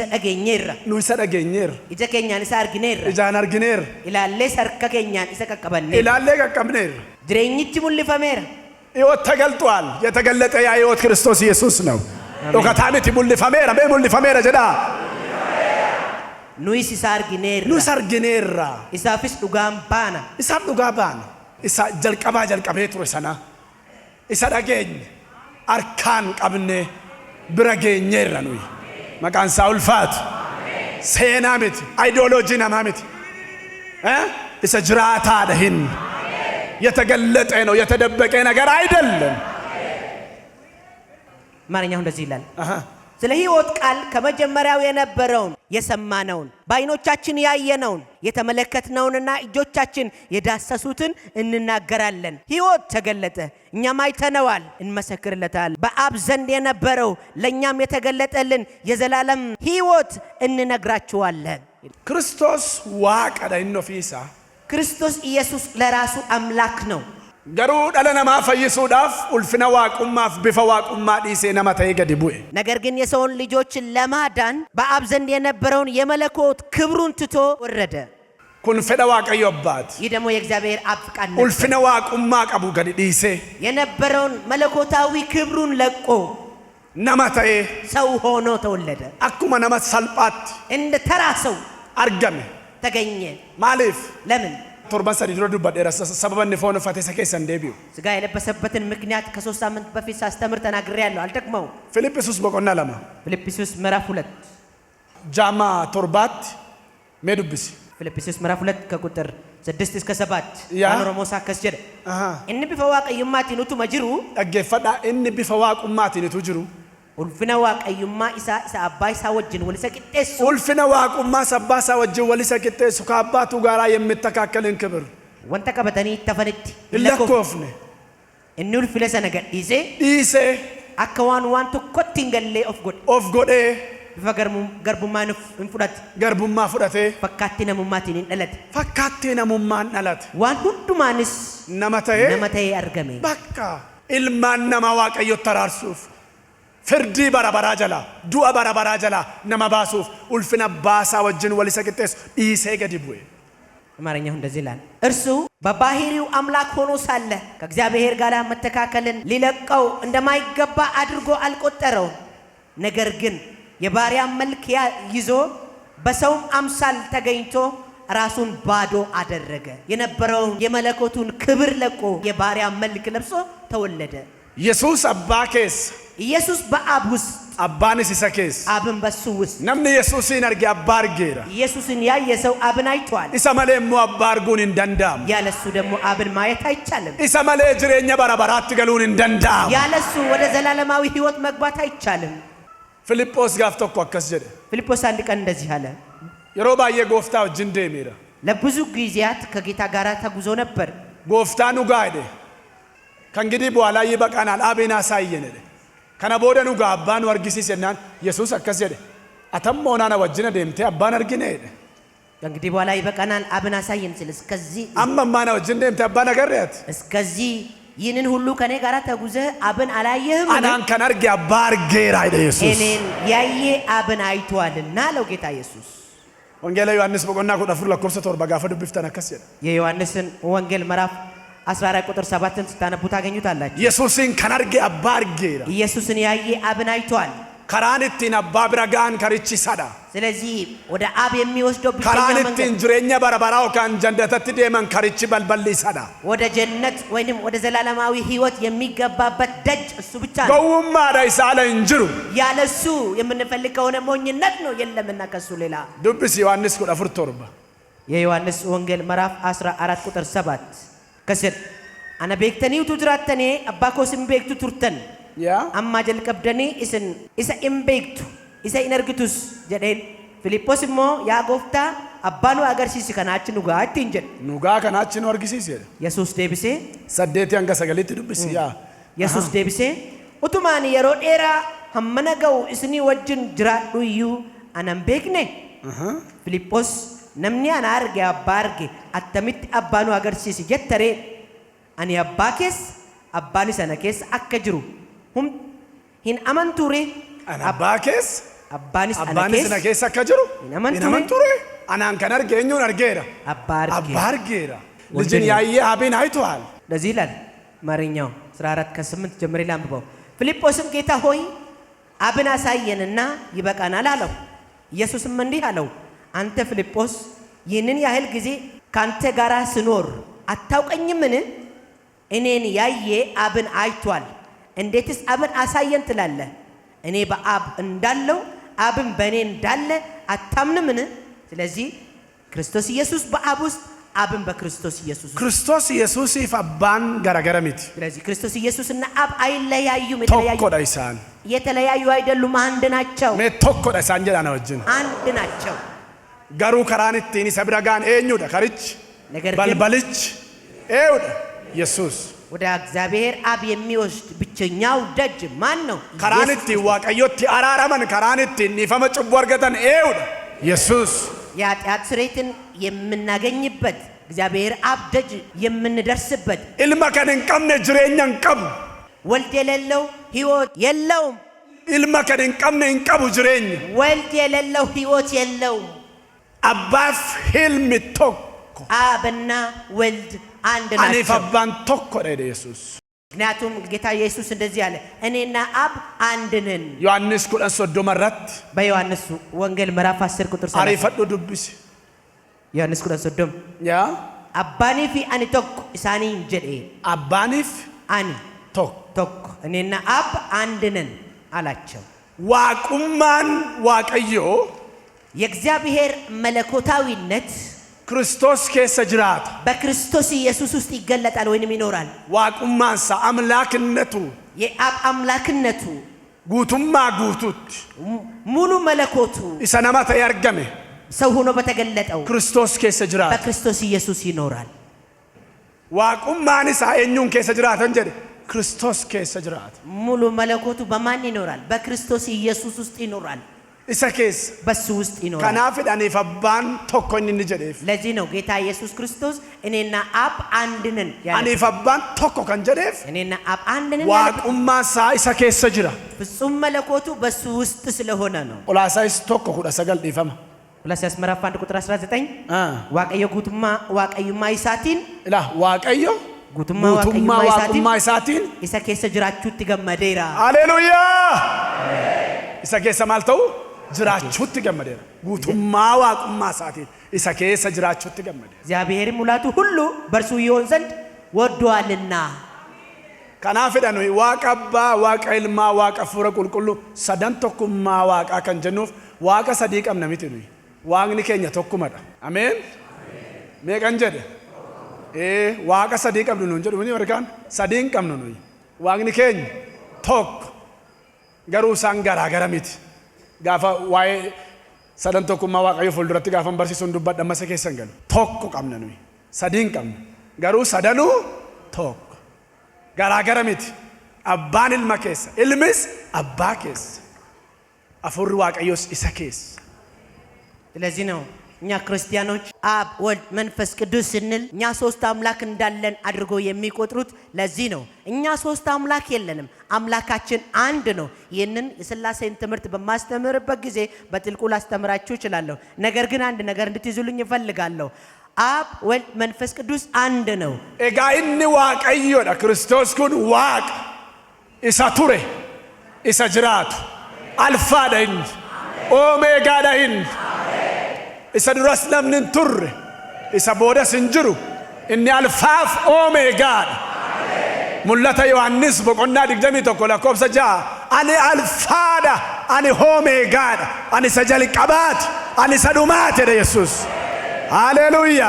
ደገኘራ ኢጀ ኬኛን ኢሳ አርግኔራ ኢጃን አርግኔር ኢላሌ ሰርከ ኬኛን ኢሳ ቀቀበኔ ኢላሌ ቀቀብኔር ጅሬኝች ሙልፈሜራ ሕይወት ተገልጧል። የተገለጠ ያ ሕይወት ክርስቶስ ኢየሱስ ነው። ዶካታሚት ሙልፈሜራ ጀዳ ኑይስ አርግኔራ ኢሳፍስ ዱጋም ባና ኢሳ ጀልቀቤ ቱሬ ሰና ኢሳ ዳገኝ አርካን ቀብኔ ብረገኘራ ኑይ መቃን ሳውልፋት ሴናሚት አይዲዮሎጂ ናማሚት ኢሳ ጅራታ ደህን የተገለጠ ነው፣ የተደበቀ ነገር አይደለም። ማንኛው እንደዚህ ይላል። ስለ ሕይወት ቃል ከመጀመሪያው የነበረውን የሰማነውን በዓይኖቻችን ያየነውን የተመለከትነውንና እጆቻችን የዳሰሱትን እንናገራለን። ሕይወት ተገለጠ፣ እኛም አይተነዋል፣ እንመሰክርለታል። በአብ ዘንድ የነበረው ለእኛም የተገለጠልን የዘላለም ሕይወት እንነግራችኋለን። ክርስቶስ ዋቀዳ ኢኖፊሳ ክርስቶስ ኢየሱስ ለራሱ አምላክ ነው። ገሩ ዳለነማ ፈይሱዳፍ ኡልፍነ ዋቁማፍ ቢፈዋቁማ ዲሴ ነማታዬ ገዲቡኤ ነገር ግን የሰውን ልጆችን ለማዳን በአብ ዘንድ የነበረውን የመለኮት ክብሩን ትቶ ወረደ። ኩን ፈደ ዋቀዮባት ይህ ደግሞ የእግዚአብሔር አብ ፈቃድ ነው። ኡልፍነ ዋቁማ ቀቡ ገዲ ዲሴ የነበረውን መለኮታዊ ክብሩን ለቆ ነማታዬ ሰው ሆኖ ተወለደ። አኩማ ነማት ሰልጳት እንደ ተራ ሰው አርገመ ተገኘ። ማለፍ ለምን ቶርባን ሰዲድሮ ዱባዴራ ሰበበን ፎን ፈቴ ሰከሰን ዴቢው ስጋ የለበሰበትን ምክንያት ከ3 ሳምንት በፊት ሳስተምር ተናግሬያለሁ። አልደግመው። ፊልጵስዩስ በቆና ለማ ፊልጵስዩስ ምዕራፍ 2 ጃማ ቶርባት ሜዱብስ ፊልጵስዩስ ምዕራፍ 2 ከቁጥር 6 እስከ 7 አኖሮሞሳ ከስጀደ እን ቢፈዋቀዩማቲ ኑቱ መጅሩ አገፈዳ እን ቢፈዋቁማቲ ኑቱ ጅሩ ኡልፍነ ዋቀዩማ ኢሳ አባይ ሳወጅን ወልሰ ቂጤስ ኡልፍነ ዋቁማ ሰባሳ ወጅን ወልሰ ቂጤስ ከአባቱ ጋራ የሚተካከልን ክብር ወንተ ቀበተኒ ተፈነቲ ለኮፍነ እን ኡልፍለ ሰነገ ዲሴ አከዋን ዋንቱ ኮቲንገሌ ኦፍ ጎዴ ገርቡማ ፉዳቴ ፈካቲ ነሙማን ደለት ዋን ሁንዱማንስ ነመተዬ አርገሜ በቃ ኢልማን ነማ ዋቀዮ ተራርሱፍ ፍርዲ በረበራ ጀላ ዱአ በረበራ ጀላ ነማ ባሱፍ ኡልፍነ ባሳ ወጅን ወልሰ ቂጤስ ዲሴ ገዲቡኤ አማርኛው እንደዚህ ይላል። እርሱ በባህሪው አምላክ ሆኖ ሳለ ከእግዚአብሔር ጋር መተካከልን ሊለቀው እንደማይገባ አድርጎ አልቆጠረውም። ነገር ግን የባሪያ መልክ ይዞ በሰውም አምሳል ተገኝቶ ራሱን ባዶ አደረገ። የነበረውን የመለኮቱን ክብር ለቆ የባሪያ መልክ ለብሶ ተወለደ። ኢየሱስ አባኬስ ኢየሱስ በአብ ውስጥ አባንስ ይሰኬስ አብን በሱ ውስጥ ነምን ኢየሱስን አርጌ አባርጌራ ኢየሱስን ያየ ሰው አብን አይቷል። ኢሰመሌ ሞ አባርጉን እንደንዳም ያለሱ ደግሞ አብን ማየት አይቻልም። ኢሰመሌ ጅሬኛ በረበራት ገሉን እንደንዳም ያለሱ ወደ ዘላለማዊ ሕይወት መግባት አይቻልም። ፊልጶስ ጋፍቶኮ አከስ ጀደ ፊልጶስ አንድ ቀን እንደዚህ አለ። የሮባዬ ጎፍታው ጅንዴ ሚራ ለብዙ ጊዜያት ከጌታ ጋር ተጉዞ ነበር። ጎፍታኑ ጋደ ከእንግዲህ በኋላ ይበቃናል አቤና ሳየነ ከነ ቦደኑ ጋ አባኑ አርጊሲስናን ኢየሱስ አከስ ጀደ አተሞናና ወጅነ ደምቴ አባን አርጊነ ሄደ ከእንግዲህ በኋላ ይበቃናል አብን አሳየን ሲል እስከዚህ አማማና ወጅነ ደምቴ አባን አገረያት እስከዚህ ይህንን ሁሉ ከኔ ጋር ተጉዘ አብን አላየህም? አናን ከነርጌ አባርጌራ ሄደ ኢየሱስ እኔን ያየ አብን አይቷልና አለው ጌታ ኢየሱስ። ወንጌል ዮሐንስ በቆና ኩዳፍር ለኮርሰ ቶርባ ጋፈ ዱብፍተን አከስ ጀደ የዮሐንስን ወንጌል ምዕራፍ 14 ቁጥር 7ን ስታነቡ ታገኙታላችሁ። ኢየሱስን ከነርጌ አባርጌራ ኢየሱስን ያየ አብን አይቷል። ከራንቲን አባ ብራጋን ከርቺ ሰዳ ስለዚህ ወደ አብ የሚወስደው ብቸኛው መንገድ ከራንቲን ጅሬኛ በረበራው ካን ጀንደተት ደመን ከርቺ በልበል ሰዳ ወደ ጀነት ወይንም ወደ ዘላለማዊ ሕይወት የሚገባበት ደጅ እሱ ብቻ ነው። ገውማ ዳይሳለ እንጅሩ ያለሱ የምንፈልገው ሞኝነት ነው የለምና ከሱ ሌላ። ዱብስ ዮሐንስ ኩዳፍር ቶርባ የዮሐንስ ወንጌል ምዕራፍ 14 ቁጥር 7 ከስር አነ ቤክተኒው ቱጅራተኔ አባኮስም ቤክቱ ቱርተን ያ አማ ጀልቀብደኒ ኢስን ኢሰ ኢምቤክቱ ኢሰ ኢነርግቱስ ጀዴን ፊልጶስ ሞ ያ ጎፍታ አባኑ አገርሲስ ከናች ኑጋ አትንጀል ኑጋ ከናች ነው አርጊሲስ ሄደ ኢየሱስ ዴብሴ ሰዴት ያንገ ሰገሊት ዱብስ ያ ኢየሱስ ዴብሴ ኡቱማኒ የሮ ዴራ ሐመነገው እስኒ ወጅን ጅራዱዩ አነም ቤክኔ ፊልጶስ ነምኒ አናርጌ አባርጌ አተሚት አባኑ አገርሲስ ጀተሬ አኒ አባኬስ አባኒ ሰነኬስ አከጅሩ ሁም ሂን አመንቱሬ አባኬስ አባኒ ሰነኬስ አከጅሩ ሂን አመንቱሬ አናን ከነርጌኙን አርጌራ አባርጌራ ልጅን ያየ አቤን አይቷል። ለዚህ ይላል ማርኛው 14 ከ8 ጀምሬ ላንብበው። ፊልጶስም ጌታ ሆይ አብን አሳየንና ይበቃናል አለው። ኢየሱስም እንዲህ አለው፣ አንተ ፊልጶስ ይህንን ያህል ጊዜ ካንተ ጋር ስኖር አታውቀኝምን? እኔን ያየ አብን አይቷል። እንዴትስ አብን አሳየን ትላለህ? እኔ በአብ እንዳለው አብን በእኔ እንዳለ አታምንምን? ስለዚህ ክርስቶስ ኢየሱስ በአብ ውስጥ አብን በክርስቶስ ኢየሱስ ክርስቶስ ኢየሱስ ይፋባን ገረገረሚት ስለዚህ ክርስቶስ ኢየሱስና አብ አይለያዩም። የተለያዩ አይደሉም፣ አንድ ናቸው። ቶኮ ዳይሳን ጀዳና ወጅን አንድ ናቸው። ገሩ ከራንቲኒ ሰብራጋን ኤኙዳ ከርች በልበልች ኤውዳ ኢየሱስ ወደ እግዚአብሔር አብ የሚወስድ ብቸኛው ደጅ ማን ነው? ከራንቲ ዋቀዮቲ አራራመን ከራንቲ ኒፈመ ጭቦ አርገተን ኤውዳ ኢየሱስ የኃጢአት ስርየትን የምናገኝበት እግዚአብሔር አብ ደጅ የምንደርስበት ኢልማ ከነን ቀምነ ጅሬኛን ቀም ወልድ የሌለው ሕይወት የለውም። ኢልማ ከነን ቀምነ እንቀቡ ጅሬኝ ወልድ የሌለው ሕይወት የለውም። አባፍ ህልም ቶኮ አብና ወልድ አንድ ናቸው። አኔ ፈባን ቶኮ ደ ኢየሱስ ምክንያቱም ጌታ ኢየሱስ እንደዚህ አለ፣ እኔና አብ አንድ ነን። ዮሐንስ ኩዳን ሶዶ መራት በዮሐንስ ወንጌል ምዕራፍ 10 ቁጥር 30 አሪፈዱ ዱብስ ዮሐንስ ኩዳን ሶዶም ያ አባኒፍ አኒ ቶኮ ኢሳኒ ጀዴ አባኒፍ አኒ ቶኮ እኔና አብ አንድ ነን አላቸው። ዋቁማን ዋቀዮ የእግዚአብሔር መለኮታዊነት ክርስቶስ ከሰ ጅራት በክርስቶስ ኢየሱስ ውስጥ ይገለጣል ወይንም ይኖራል። ዋቁማንሳ አምላክነቱ የአብ አምላክነቱ ጉቱማ ጉቱት ሙሉ መለኮቱ ኢሰናማተ ያርገመ ሰው ሆኖ በተገለጠው ክርስቶስ ከሰ ጅራት በክርስቶስ ኢየሱስ ይኖራል። ዋቁማንሳ እኙን ከሰ ጅራት እንጀ ክርስቶስ ከሰ ጅራት ሙሉ መለኮቱ በማን ይኖራል? በክርስቶስ ኢየሱስ ውስጥ ይኖራል። ኢሰኬስ በሱ ውስጥ ይኖራል። ከናፍ ዳኔ ፈባን ቶኮኝ እንጀደፍ ለዚህ ነው ጌታ ኢየሱስ ክርስቶስ እኔና አብ አንድ ነን ያለው። አኔ ፈባን ቶኮ ከንጀደፍ እኔና አብ አንድ ነን ያለው ዋቁማሳ ኢሰኬስ ጅራ ፍጹም መለኮቱ በሱ ውስጥ ስለሆነ ነው። ቆላሳይስ ቶኮ ሁዳ ሰገል ዲፈማ ቆላስይስ ምዕራፍ 1 ቁጥር 19 ዋቀዮ ጉቱማ ዋቀዩማ ኢሳቲን ላ ዋቀዮ ጉቱማ ዋቀዩማ ኢሳቲን ኢሳ ኬሰ ጅራቹት ገመዴራ ሃሌሉያ ኢሳ ኬሰ ማልተው ጅራቹት ገመዴራ ጉቱማ ዋቀዩማ ኢሳቲን ኢሳ ኬሰ ጅራቹት ገመዴራ እግዚአብሔር ሙላቱ ሁሉ በርሱ ይሆን ዘንድ ወዷልና ከናፍደኑ ዋቀባ ዋቀልማ ዋቀፉረ ቁልቁሉ ሰደን ተኩማ ዋቃ ከንጀኑፍ ዋቀ ሰዲቀም ነሚት ነው ዋግኒ ከኛ ተኩመዳ አሜን ሜቀንጀደ waaqa sadii qabnu nuun jedhu ni warkaan sadiin qabnu nuyi waaqni keenya tokko garuu isaan garaagara miti gaafa waa'ee sadan tokkummaa waaqayyo fuulduratti gaafa barsiisuun dubbadha masa keessan galu tokko qabna nuyi sadiin qabnu garuu sadanuu tokko garaagara miti abbaan ilma keessa ilmis abbaa keessa afurri waaqayyoos isa keessa ስለዚህ ነው እኛ ክርስቲያኖች አብ ወልድ መንፈስ ቅዱስ ስንል እኛ ሶስት አምላክ እንዳለን አድርጎ የሚቆጥሩት ለዚህ ነው እኛ ሶስት አምላክ የለንም አምላካችን አንድ ነው ይህንን የሥላሴን ትምህርት በማስተምርበት ጊዜ በጥልቁ ላስተምራችሁ እችላለሁ ነገር ግን አንድ ነገር እንድትይዙልኝ እፈልጋለሁ አብ ወልድ መንፈስ ቅዱስ አንድ ነው ኤጋይኒ ዋቀዮዳ ክርስቶስ ኩን ዋቅ ኢሳ ቱሬ ኢሳ ጅራቱ አልፋ ዳይን ኦሜጋ ዳይን isa duras namni turre isa booda sinjiru inni alfaaf omeegaadha mul'ata yohannis boqonnaa 21 lakkoofsa 6 ani alfaadha ani omeegaadha ani isa jalqabaati ani isa dhumaatedha yesus ሃሌሉያ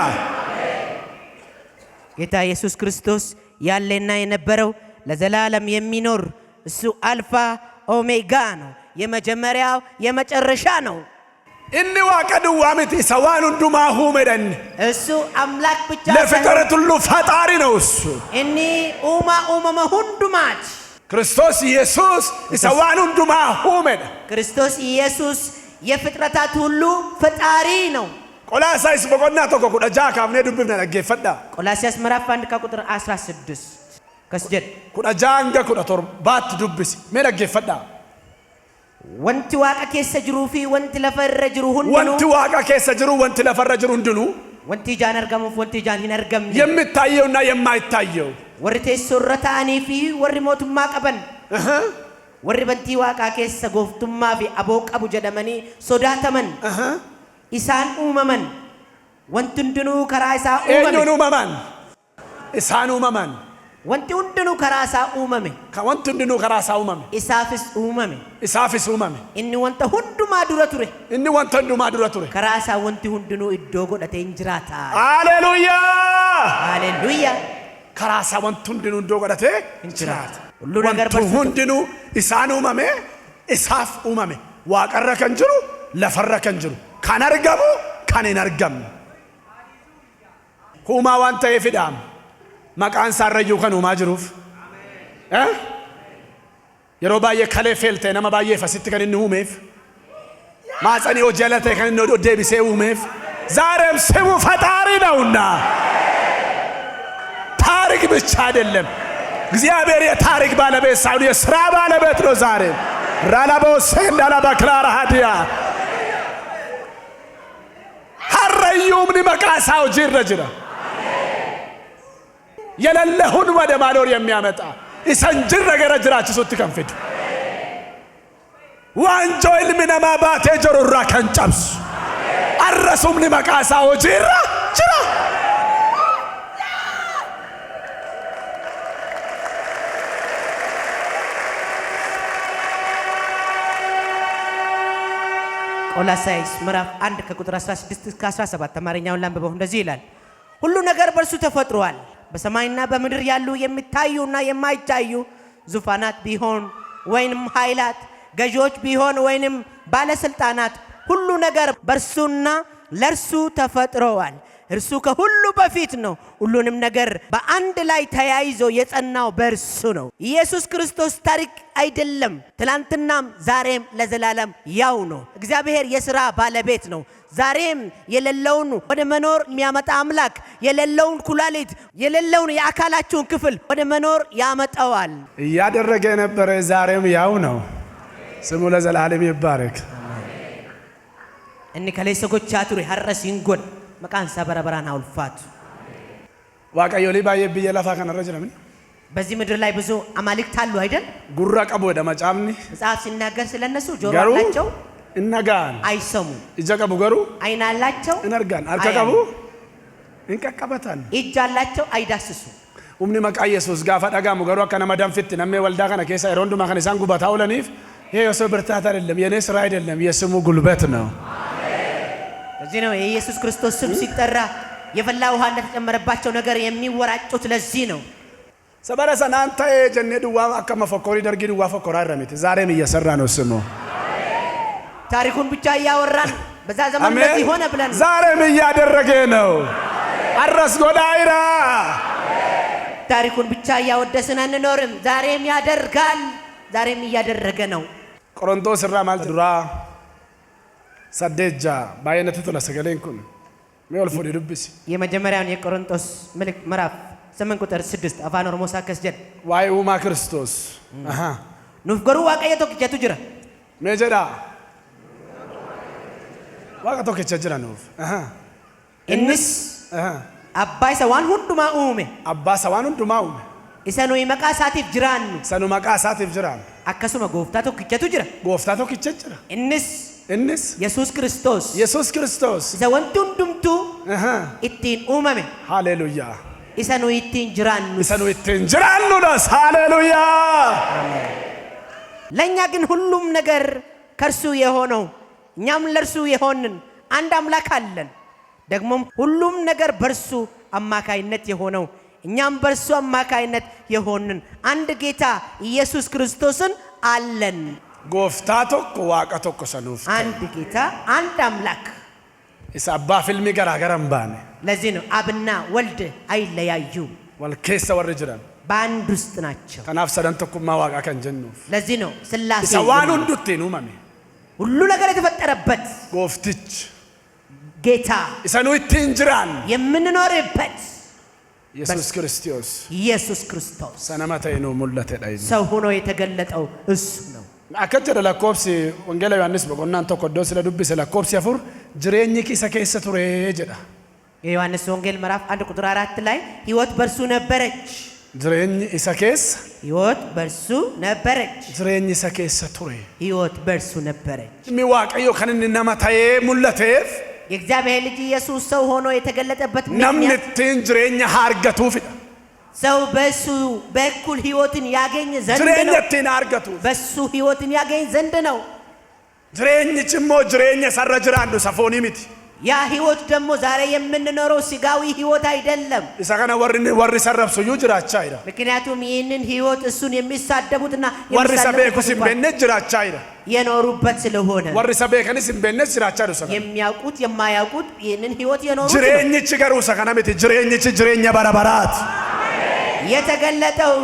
ጌታ ኢየሱስ ክርስቶስ ያለና የነበረው ለዘላለም የሚኖር እሱ አልፋ ኦሜጋ ነው የመጀመሪያው የመጨረሻ ነው inni waaqa duwwaa miti isa waan hundumaa uumedhan እሱ አምላክ ብቻ ለፍጥረት ሁሉ ፈጣሪ ነው እሱ inni uumama hundumaat ክርስቶስ ኢየሱስ isa waan hundumaa uumedha ክርስቶስ ኢየሱስ የፍጥረታት ሁሉ ፈጣሪ ነው ቆላስይስ boqonnaa 1:16 kaafnee dubbifna dhaggeeffadha ቆላስይስ ምዕራፍ 1 ቁጥር 16 ከስጀት 16 hanga 17 dubbisi mee dhaggeeffadha wanti waaqa keessa jiruu fi wanti lafarra jiru hundinuu wanti waaqa keessa jiru wanti lafarra jiru hundinuu wanti ijaan argamuuf wanti ijaan hin argamne የሚታየውና የማይታየው warri teessoo irra ta'anii fi warri mootummaa qaban warri bantii waaqaa keessa gooftummaa fi aboo qabu jedhamanii sodaataman isaan uumaman wanti hundinuu karaa isaa uumame eenyuun uumaman isaan uumaman wanti hundinuu karaa isaa uumame wanti hundinuu karaa isaa uumame isaafis uumame inni wanta hundumaa dura ture inni wanta hundumaa dura ture karaa isaa wanti hundinuu iddoo godhatee hin jiraata ሃሌሉያ ሃሌሉያ karaa isaa wanti hundinuu iddoo godhatee hin jiraata ሁሉ ነገር በእርሱ hundinuu isaan uumame isaaf uumame waaqarra kan jiru lafarra kan jiru kan argamu kan hin argamne uumaa waan ta'eefidhaam maqaan saarrayyuu kan uumaa jiruuf yeroo baay'ee kalee feelte nama baay'ee fasitti kan inni uumeef maatsanii hojii ala ta'e kan inni deebisee uumeef ዛሬም ስሙ ፈጣሪ ነውና ታሪክ ብቻ አይደለም እግዚአብሔር የታሪክ ባለቤት ሳይሆን የሥራ ባለቤት ነው ዛሬ ራላቦስ እንዳላ ባክራራ ሃዲያ ሐረዩም ንመቃሳው ጅረጅራ የለለሁን ወደ ማኖር የሚያመጣ ኢሰንጅር ነገር ጅራችሁት ከንፈዱ ዋንጆ ኢልሚነማ ባቴ ጆሩራ ከንጨብስ አረሱም ንመቃሳው ጅራ ጅራ ቆላስይስ ምዕራፍ 1 ከቁጥር 16 እስከ 17 አማርኛውን ላንብበው እንደዚህ ይላል ሁሉ ነገር በእርሱ ተፈጥሯል በሰማይና በምድር ያሉ የሚታዩና የማይታዩ ዙፋናት ቢሆን ወይንም ኃይላት ገዢዎች ቢሆን ወይንም ባለስልጣናት ሁሉ ነገር በእርሱና ለእርሱ ተፈጥሯል እርሱ ከሁሉ በፊት ነው ሁሉንም ነገር በአንድ ላይ ተያይዞ የጸናው በእርሱ ነው ኢየሱስ ክርስቶስ ታሪክ አይደለም ትላንትናም ዛሬም ለዘላለም ያው ነው እግዚአብሔር የሥራ ባለቤት ነው ዛሬም የሌለውን ወደ መኖር የሚያመጣ አምላክ የሌለውን ኩላሊት የሌለውን የአካላችሁን ክፍል ወደ መኖር ያመጣዋል ያደረገ የነበረ ዛሬም ያው ነው ስሙ ለዘላለም ይባረክ እኒ ከሌሰ ጎቻቱሪ ሐረሲንጎን መቃንሳ በረበራን አውልፋቱ ዋቀዮ ሊባዬ ብዬ ለፋ ከነረ ጅረምን በዚህ ምድር ላይ ብዙ አማልክት አሉ አይደል ጉራ ቀቦ ደመጫምኒ መጽሐፍ ሲናገር ስለነሱ ጆሮ አላቸው እነጋን አይሰሙ እጀ ቀቡ ገሩ አይን አላቸው እነርጋን አርከ ቀቡ እንቀቀበታን እጅ አላቸው አይዳስሱ ኡምኒ መቃ ኢየሱስ ጋፋ ዳጋሙ ገሩ አከነ መዳንፍት ነሜ ወልዳ ከነ ኬሳ ሮንዱ ማከነ ሳን ጉባታ አውለኒፍ ይሄ የሰው ብርታት አይደለም የኔ ስራ አይደለም የስሙ ጉልበት ነው ለዚህ ነው የኢየሱስ ክርስቶስ ስም ሲጠራ የፈላ ውሃ እንደተጨመረባቸው ነገር የሚወራጩት ለዚህ ነው ሰበረሰን አንተ ጀኔ ድዋ አከመ ፈኮሪ ደርጊ ድዋ ፈኮራ ረሚት ዛሬም እየሰራ ነው ስሙ ታሪኩን ብቻ ያወራን በዛ ዘመን እንደዚህ ሆነ ብለን ዛሬም እያደረገ ነው አረስ ጎዳይራ ታሪኩን ብቻ ያወደስን አንኖርም ዛሬም ያደርጋል ዛሬም እያደረገ ነው ቆሮንቶስ ራ ማለት ዱራ ሰደጃ ባይነቱ ተለሰገለንኩን ሚወልፎ ዲዱብስ የመጀመሪያውን የቆሮንቶስ መልእክት ምዕራፍ 8 ቁጥር 6 አፋን ኦሮሞ ሳከስጀን ዋይ ኡማ ክርስቶስ አሃ ኑፍ ገሩ ዋቀየ ቶክቸቱ ጅራ ሜጀዳ ዋቀ ቶክቸ ጅራ ኑፍ አሃ እንስ አሃ አባይ ሰዋን ሁንዱማ ኡሜ አባ ሰዋን ሁንዱማ ኡሜ ኢሰኑ ይመቃ ሳቲፍ ጅራን ሰኑ መቃ ሳቲፍ ጅራን አከሱመ ጎፍታ ቶክቸቱ ጅራ ጎፍታ ቶክቸ ጅራ እንስ ኢየሱስ ክርስቶስ ዘወንቱን ዱምቱ ኢቲን ኡመሜ ሃሌሉያ ኢሰኑ ኢቲን ጅራኑ ደስ ሃሌሉያ ለኛ ግን ሁሉም ነገር ከርሱ የሆነው እኛም ለርሱ የሆንን አንድ አምላክ አለን ደግሞም ሁሉም ነገር በርሱ አማካይነት የሆነው እኛም በርሱ አማካይነት የሆንን አንድ ጌታ ኢየሱስ ክርስቶስን አለን ጎፍታ ቶኮ ዋቀ ቶኮ ሰኑፍ አንድ ጌታ አንድ አምላክ ኢሳባ ፊልሚ ገራገረም ባነ ለዚህ ነው አብና ወልድ አይለያዩም ወልኬሰ ወርጅራን በአንድ ውስጥ ናቸው ከናፍ ሰደን ቶኩማ ዋቃ ከንጀኑፍ ለዚህ ነው ስላሴ ሰዋኑ እንዱቴኑ ማሜ ሁሉ ነገር የተፈጠረበት ጎፍትች ጌታ ኢሰኑ ኢትንጅራን የምንኖርበት ኢየሱስ ክርስቶስ ሰነመተይ ነው ሙለተ ዳይ ሰው ሆኖ የተገለጠው እሱ ነው አከጀደ ለኮብሲ ወንጌላ ዮሐንስ በቆናን ተቆዶ ስለ ዱብ ስለ ኮብሲ ያፉር ጅሬኝ ኪሰ ከሰ ቱሬ ጀዳ የዮሐንስ ወንጌል ምዕራፍ 1 ቁጥር 4 ላይ ሕይወት በርሱ ነበረች ጅሬኝ ኢሰኬስ ሕይወት በርሱ ነበረች ጅሬኝ ኢሰኬስ ቱሬ ሕይወት በርሱ ነበረች ሚዋቀዮ ከነንና ማታዬ ሙለቴፍ የእግዚአብሔር ልጅ ኢየሱስ ሰው ሆኖ የተገለጠበት ነምንትን ጅሬኝ ሃርገቱ ፍዳ ሰው በሱ በኩል ሕይወትን ያገኝ ዘንድ ነው ጅሬኝትን ሃርገቱ በሱ ሕይወትን ያገኝ ዘንድ ነው ጅሬኝ ጭሞ ጅሬኝ ሰረጅራንዱ ሰፎኒ ሚት ያ ሕይወት ደግሞ ዛሬ የምንኖረው ስጋዊ ሕይወት አይደለም ኢሳከነ ወር ሰረብሱ ይጅራቻ አይዳ ምክንያቱም ይህንን ሕይወት እሱን የሚሳደቡትና ወር ሰበኩስም በነጅ ጅራቻ አይዳ የኖሩበት ስለሆነ ወር ሰበከንስም በነጅ ጅራቻ ነው ሰከነ የሚያውቁት የማያውቁት ይህንን ሕይወት የኖሩት ጅሬኝ ችገሩ ሰከነ ሚት ጅሬኝ በረበራት የተገለጠው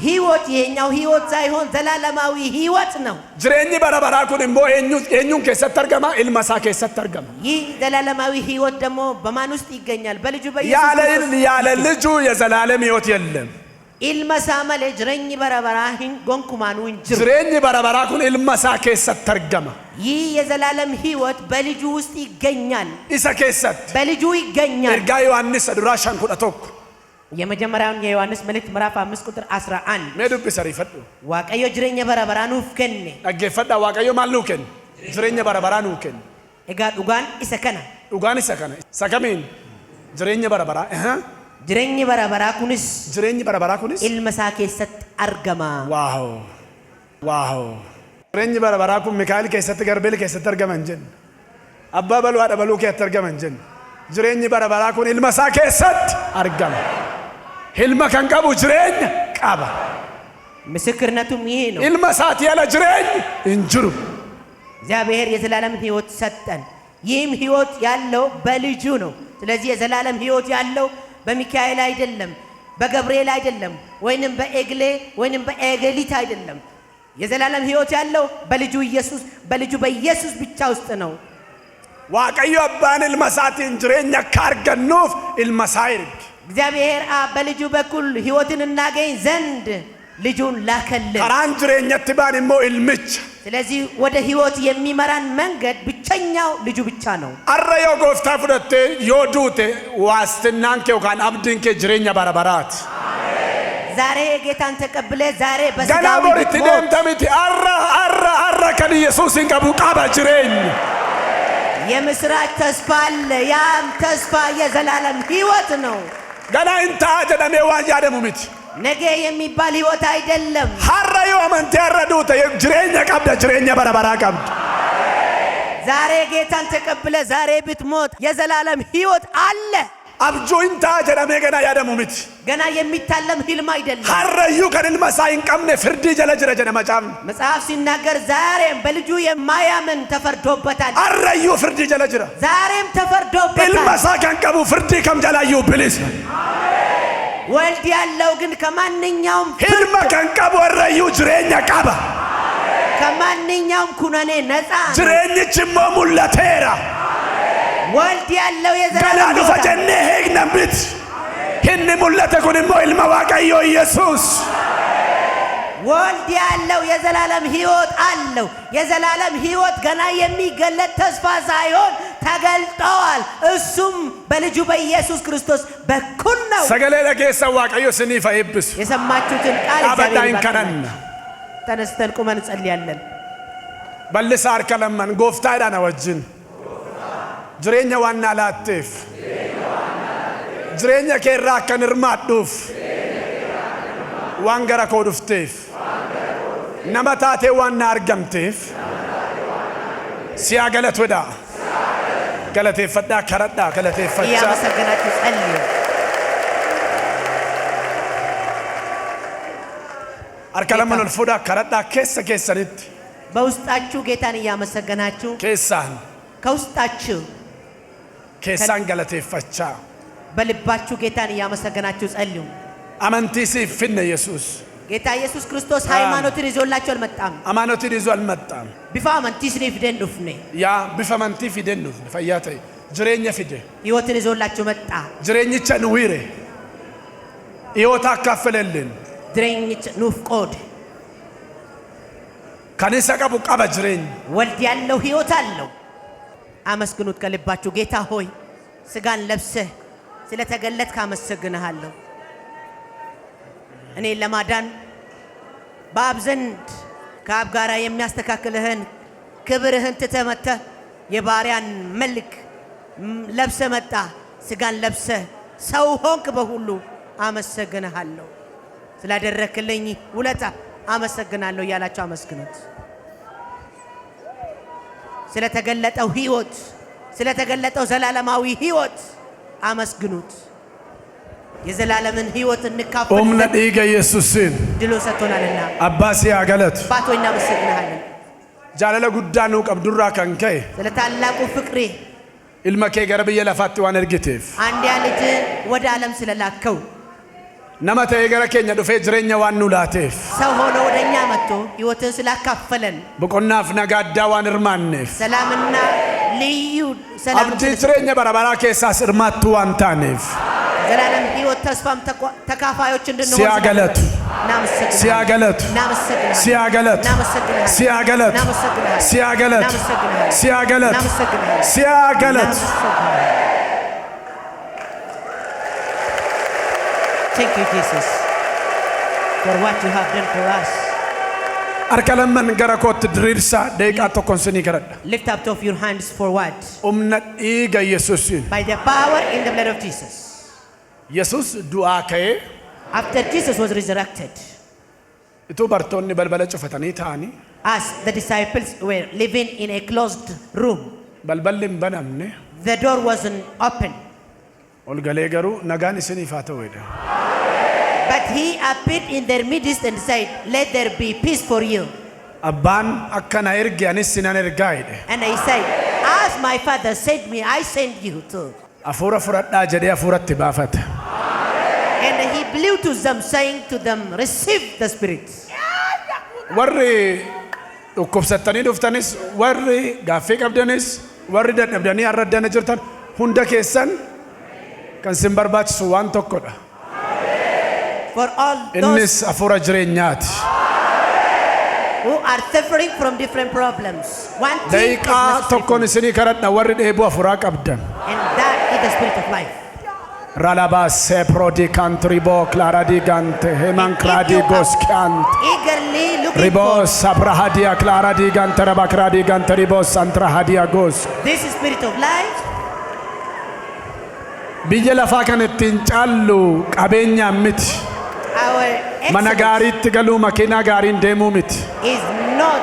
ሕይወት የኛው ሕይወት ሳይሆን ዘላለማዊ ሕይወት ነው ጅሬኝ በረበራኩን እምቦ ኤኙን ከሰት ተርገማ ኢልማሳ ከሰት ተርገማ ይህ ዘላለማዊ ሕይወት ደግሞ በማን ውስጥ ይገኛል በልጁ በኢየሱስ ያለ ልጁ የዘላለም ሕይወት የለም ኢልማሳ ማለ ጅሬኝ በረበራህን ጎንኩማኑ እንጅር ጅሬኝ በረበራኩን ኢልማሳ ከሰት ተርገማ ይህ የዘላለም ሕይወት በልጁ ውስጥ ይገኛል ኢሳ ከሰት በልጁ ይገኛል እርጋ ዮሐንስ ዱራሻን ኩዳቶክ የመጀመሪያውን የዮሐንስ መልእክት ምዕራፍ 5 ቁጥር 11 ሜዱብ ሰሪፈዱ ዋቀዮ ጅሬኛ በረበራኑ ፍከነ አገፈዳ ዋቀዮ ማልኑከን ጅሬኛ በረበራኑ ከን እጋ ዱጋን ኢሰከና ሰከሚን ጅሬኛ በረበራ ጅሬኝ በረበራ ኩንስ ኢልመሳ ከሰት አርገማ ዋው ጅሬኝ በረበራ ኩን ሚካኤል ከሰት ገርቤል ከሰት አርገማ እንጀን አባ በሉ አዳ በሉ ከተርገማ እንጀን ጅሬኝ በረበራ ኩን ኢልመሳ ከሰት አርገማ ህልመ ከንቀቡ ጅሬኝ ቀባ ምስክርነቱም ይሄ ነው ኢልመሳት ያለ ጅሬኝ እንጅሩ እግዚአብሔር የዘላለም ሕይወት ሰጠን ይህም ሕይወት ያለው በልጁ ነው ስለዚህ የዘላለም ሕይወት ያለው በሚካኤል አይደለም በገብርኤል አይደለም ወይንም በኤግሌ ወይንም በኤገሊት አይደለም የዘላለም ሕይወት ያለው በልጁ በኢየሱስ ብቻ ውስጥ ነው ዋቀዮ አባን ኢልመሳትን ጅሬኛ ካርገኑፍ ኢልመሳይርግ እግዚአብሔር በልጁ በኩል ሕይወትን እናገኝ ዘንድ ልጁን ላከልን karaan jireenyatti baan immoo ilmicha ስለዚህ ወደ ህይወት የሚመራን መንገድ ብቸኛው ልጁ ብቻ ነው arra yoo gooftaa fudhatte yoo duute waastinaan kee yookaan abdiin kee jireenya bara baraati ዛሬ ጌታን ተቀብለ ዛሬ ganaa በስጋው boritti deemtamiti arra kan yesuusin qabu qaba jireenya የምስራች ተስፋ አለ ያም ተስፋ የዘላለም ህይወት ነው ganaa intaa jedhamee waan yaadamu miti ነገ የሚባል ህይወት አይደለም harra yoo amantee arra duute jireenya qabda jireenya bara baraa qabda ዛሬ ጌታን ተቀብለ ዛሬ ብትሞት የዘላለም ህይወት አለ abjuu intaa jedhamee ganaa yaadamu miti ገና የሚታለም ህልም አይደለም harrayyuu kan ilma isaa hin qabne firdii jala jira jedha macaafni መጽሐፍ ሲናገር ዛሬም በልጁ የማያምን ተፈርዶበታል harrayyuu firdii jala jira ዛሬም ተፈርዶበታል ilma isaa kan qabu firdii kam jalaayyuu bilisa ወልድ ያለው ግን ከማንኛውም ilma kan qabu harrayyuu jireenya qaba ከማንኛውም ኩነኔ ነፃ jireenyichi immoo mul'ateera ወልድ ያለው ganaa የዘላለም dhufa ህይወት jennee eegna miti inni mul'ate kun immoo ilma waaqayyoo Yesuus ወልድ ያለው የዘላለም ህይወት አለው የዘላለም ህይወት ገና የሚገለጥ ተስፋ ሳይሆን ተገልጧል እሱም በልጁ በኢየሱስ ክርስቶስ በኩል ነው sagalee dhageessan waaqayyo isiniif haa eebbisu የሰማችሁትን ቃል dhaabadhaa hin እግዚአብሔር kadhanna ተነስተን ቁመን እንጸልያለን bal'isaa harka lamman gooftaadhaan wajjin jireenya waan naa laatteef jireenya kee irraa akkan hirmaadhuuf waan gara koo dhufteef nama taatee waan na argamteef siyaa galatudha galateeffadhaa kadhadhaa galateeffachaa እያመሰገናችሁ ጸልዩ harka lamman ol fuudhaa kadhadhaa keessa keessanitti በውስጣችሁ ጌታን እያመሰገናችሁ ከውስጣችሁ keessaan galateeffachaa በልባችሁ ጌታን እያመሰገናችሁ ጸልዩ amantii siif finne Yesuus ጌታ ኢየሱስ ክርስቶስ ሃይማኖትን ይዞላችሁ አልመጣም amaanotiin isu almattaan ቢፋ አመንቲስ ነው ፊደን ዱፍኔ yaa bifa amantii fideen dhufne fayyaa ta'e jireenya fide ህይወትን ይዞላችሁ መጣ jireenyicha nu hiire dhiyoota akkaaffelelleen ድሬኝች ኑፍ ቆድ kan isa qabu qaba jireenya ወልድ ያለው ህይወት አለው አመስግኑት ከልባችሁ ጌታ ሆይ ስጋን ለብሰህ ስለተገለጥክ አመሰግንሃለሁ እኔ ለማዳን በአብ ዘንድ ከአብ ጋር የሚያስተካክልህን ክብርህን ትተመተ የባሪያን መልክ ለብሰ መጣ ስጋን ለብሰ ሰው ሆንክ በሁሉ አመሰግንሃለሁ ስላደረክልኝ ውለታ አመሰግናለሁ ያላችሁ አመስግኑት ስለተገለጠው ህይወት ስለተገለጠው ዘላለማዊ ህይወት አመስግኑት የዘላለምን ህይወት እንካፈል humna dhiiga Yesuusiin ድሎ ሰጥቶናልና abbaa siyaa galatu አባቶች እናመሰግንሃለን jaalala guddaa nuu qabdurraa kan ka'e ስለ ታላቁ ፍቅሬ ilma kee gara biyya lafaatti waan ergiteef አንድያ ልጅ ወደ ዓለም ስለላከው nama ta'ee gara keenya dhufee jireenya waan nu laateef ሰው ሆኖ ወደኛ መጥቶ ህይወትን ስላካፈለን boqonnaaf nagaaddaa waan hirmaanneef ሰላምና ልዩ ሰላም abdii jireenya bara baraa keessaas hirmaattuu waan taaneef ዘላለም ህይወት ተስፋም ተካፋዮች እንድንሆን siyaa galatu እናመሰግናለን siyaa galatu እናመሰግናለን siyaa galatu እናመሰግናለን siyaa galatu እናመሰግናለን siyaa galatu እናመሰግናለን siyaa galatu እናመሰግናለን siyaa galatu Thank you, Jesus, for what you have done for us. harka lamman gara kootti diriirsaa deeqaa tokkoon sinii kadhadha Lift up of your hands forward humna dhiiga Yesuusiin by the power in the blood of Jesus. Yesuus du'aa ka'ee After Jesus was resurrected, ituu bartoonni balbala cufatanii ta'anii as the disciples were living in a closed room, balballi hin banamne the door wasn't open, ol galee garuu nagaan isiniif haa ta'u jedha but he appeared in their midst and said, "Let there be peace for you." abbaan akka na erge anis sinan ergaa jedhe And I said, "As my Father sent me, I send you too." hafuura fudhadhaa jedhee hafuuratti baafate And he blew to them, saying to them, "Receive the Spirit." warri dhukkubsattanii dhuftanis warri gaaffii qabdanis warri dadhabdanii arraddana jirtan hunda keessan kan sin barbaachisu waan tokkodha for all Innis those afura jireenyaati. who are suffering from different problems. One thing is Daqiiqaa necessary, tokkoon isinii kadhadha warri dheebuu afuraa qabdan. and that is the spirit of life. Ralabasse prodi cantribo clara di gante heman If cradi you are goskiant. eagerly looking Ribos for sabrahadia clara di gante rabacradi gante ribos santrahadia gos. this spirit of life, Biyya lafaa kan ittiin caallu qabeenya miti. our Mana excellence gaariitti galuu makiinaa gaariin deemuu miti. is not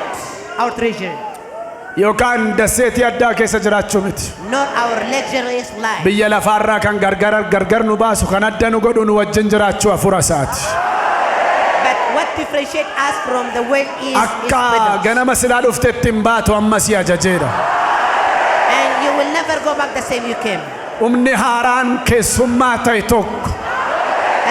our treasure, Yookaan daseetii addaa keessa jiraachuu miti. not our luxurious life. Biyya lafaarraa kan gargar nu baasu kan adda nu godhu nu wajjin jiraachuu afura isaati. But what differentiates us from the world is Akka presence. ganama silaa dhuftetti hin baatu ammas ajajeera. And you will never go back the same you came. Humni haaraan keessummaa ta'e tokko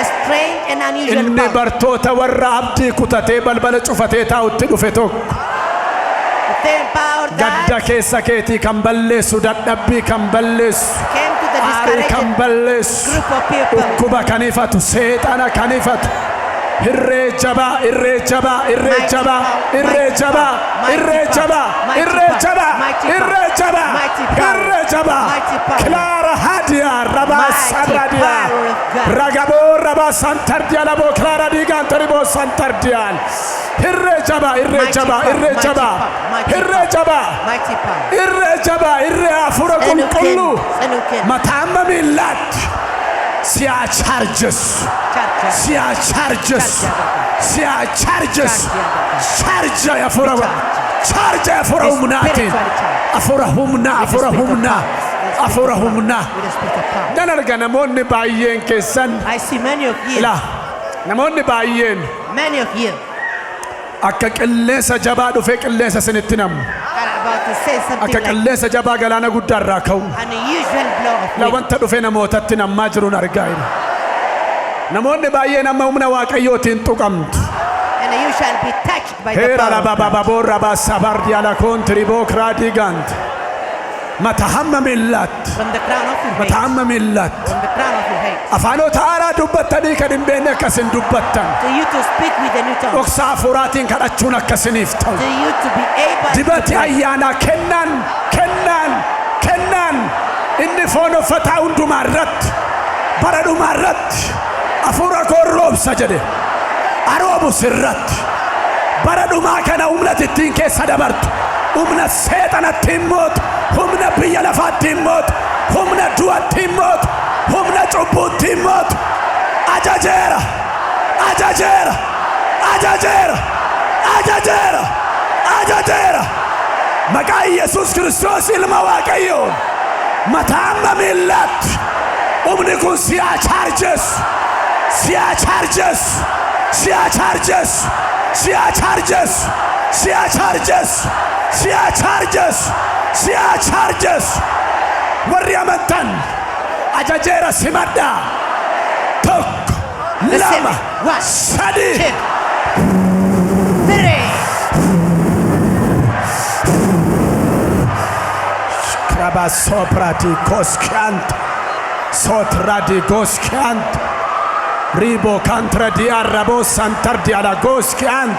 A strange and unusual inni power. bartoota warra abdii kutatee balbala cufatee taa'utti dhufe tokko The same power gadda that keessa keetii kan balleessu dadhabbii kan balleessu came to the aarii kan discouraged balleessu group of people. dhukkuba kan ifatu seexana kan ifatu irree jabaa irree jabaa irree jabaa irree jabaa irree jabaa irree jabaa irree jabaa irree jabaa Clara Hadia Rabaa Sabradia Ragaboo Rabaa Santardia Labo Clara Digan Toribo Santardial irree jabaa irree jabaa irree jabaa irree jabaa Mighty power. irree jabaa irree afura qulqulluu mataamma miillaatti siyaa charges Church. siyaa charges siyaa charges charge afura charge afura humnaatiin afura humna afura humna afura humna With the spirit of power. nan arga namoonni baay'een keessan I see many of you, ilaa namoonni baay'een many of you akka qilleensa jabaa dhufee qilleensa isinitti namu are about to say something akka like qilleensa jabaa galaana guddaarraa ka'u an unusual blow of la wind. wanta dhufee namootatti nammaa jiruun argaa jira namoonni baay'een amma humna waaqayyootiin tuqamtu And you shall be touched by the Hera la power of baba God. babora basabardi ala contri bokra digant. Matahamma millat. From the crown of your head. Matahamma millat. From the crown of your head. Afano taara dubbattanii kan hin beekne akkasin dubbattan. To you to speak with a new tongue. Dhoksaa furaatiin kadhachuun akkasiniif ta'u. To you to be able Dibati to ayyaanaa kennan inni foon uffataa hundumaa irratti bara dhumaa irratti hafuura koo roobsa jedhe aroobu sirratti bara dhumaa kana humna ittiin keessa dabartu humna seexanatti hin mootu humna biyya lafaatti hin mootu humna du'atti hin mootu humna cubbuutti hin mootu ajajeera ajajeera ajajeera ajajeera ajajeera maqaa Yesuus Kiristoos ilma Waaqayyoon mataamma miillaatti humni kun siyaa charges siyaa charges siyaa charges siyaa charges siyaa charges siyaa charges siyaa charges warri amantan ajajeera simadhaa tokko lama sadii 2, 3. Kraba soprati koskiant sotradi koskiant ribo kantra di arabo santar di ala koskiant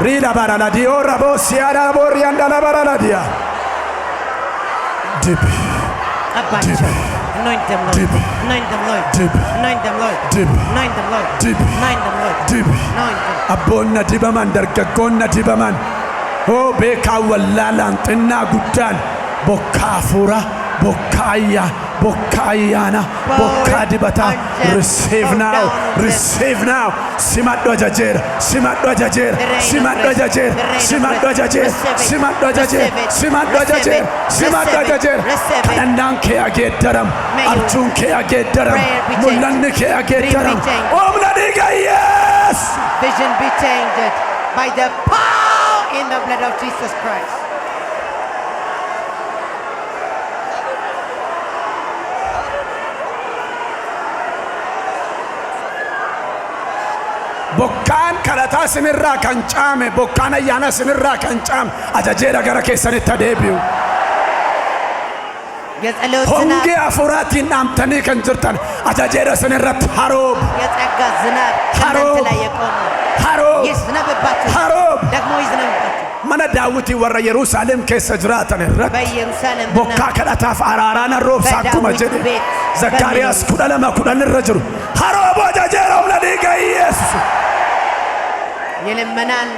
rida barala di orabo siara borianda la barala dia dip Abbacha. Anoint them, Lord. Dip. Anoint them, Lord. Dip. Anoint them, Lord. Dip. Anoint them, Lord. Dip. Anoint them, Lord. dip Anoint them. abboonna dibaman dargaggoonna dibaman hoo beekaa wallaalaan xinnaa guddaan bokkaa fuura bokkaa ayyaana bokkaa dibataa receive now receive now simadhu ajajeera simadhu ajajeera simadhu ajajeera simadhu ajajeera simadhu ajajeera simadhu ajajeera simadhu ajajeera kadhannaan kee ageeddaramu abjuun kee ageeddaramu mul'anni kee ageeddaramu humna dhiiga Yesuus Vision be changed by the power in the blood of Jesus Christ. bokkaan kadhataa sinirraa kan caame bokkaan ayyaana sinirraa kan caame ajajeera gara keessanitti adeebi'u የጸሎት ዝናብ honge afuraatiin dhaamtanii kan jirtan ajajeera isin irratti haroob የጸጋ ዝናብ ከእናንተ ላይ የቆመ haroob ይዝነብባችሁ haroob ደግሞ ይዝነብባችሁ mana daawwitii warra Yerusaalem keessa jiraatan irratti በኢየሩሳሌም bokkaa kadhataaf araaraan roobsa akkuma jedhe Zakkaariyaas 12:10 irra jiru haroob ajajeera humna dhiiga Yesuus የለመናን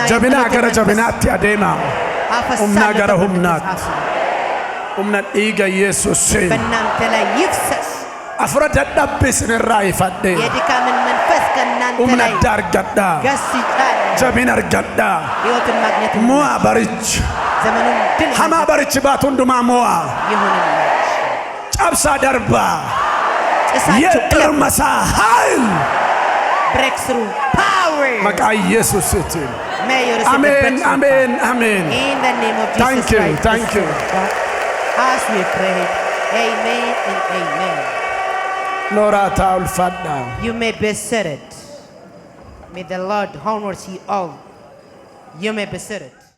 jabinaa gara jabinaatti adeema humna gara humnaatti humna dhiiga Yesuusiin በእናንተ ላይ ይፍሰስ afura dadhabbii isinirraa ifadhe የድካምን መንፈስ ከእናንተ humna ላይ adda argadhaa ገስጻል jabina argadhaa ሕይወትን ማግኘት mo'a barichi ዘመኑን ድል hamaa barichi baatu hundumaa mo'a ይሁንላችሁ cabsaa darbaa ጭሳችሁ የጥርመsaa ኃይል breakthrough power maqaa Yesuusiitiin may you receive the amen breakthrough amen power. amen In the name of Jesus Thank you, Christ, thank you. as we pray, amen and amen. nooraa taa ulfadhaa You may be seated. May the Lord honor you all. You may be seated.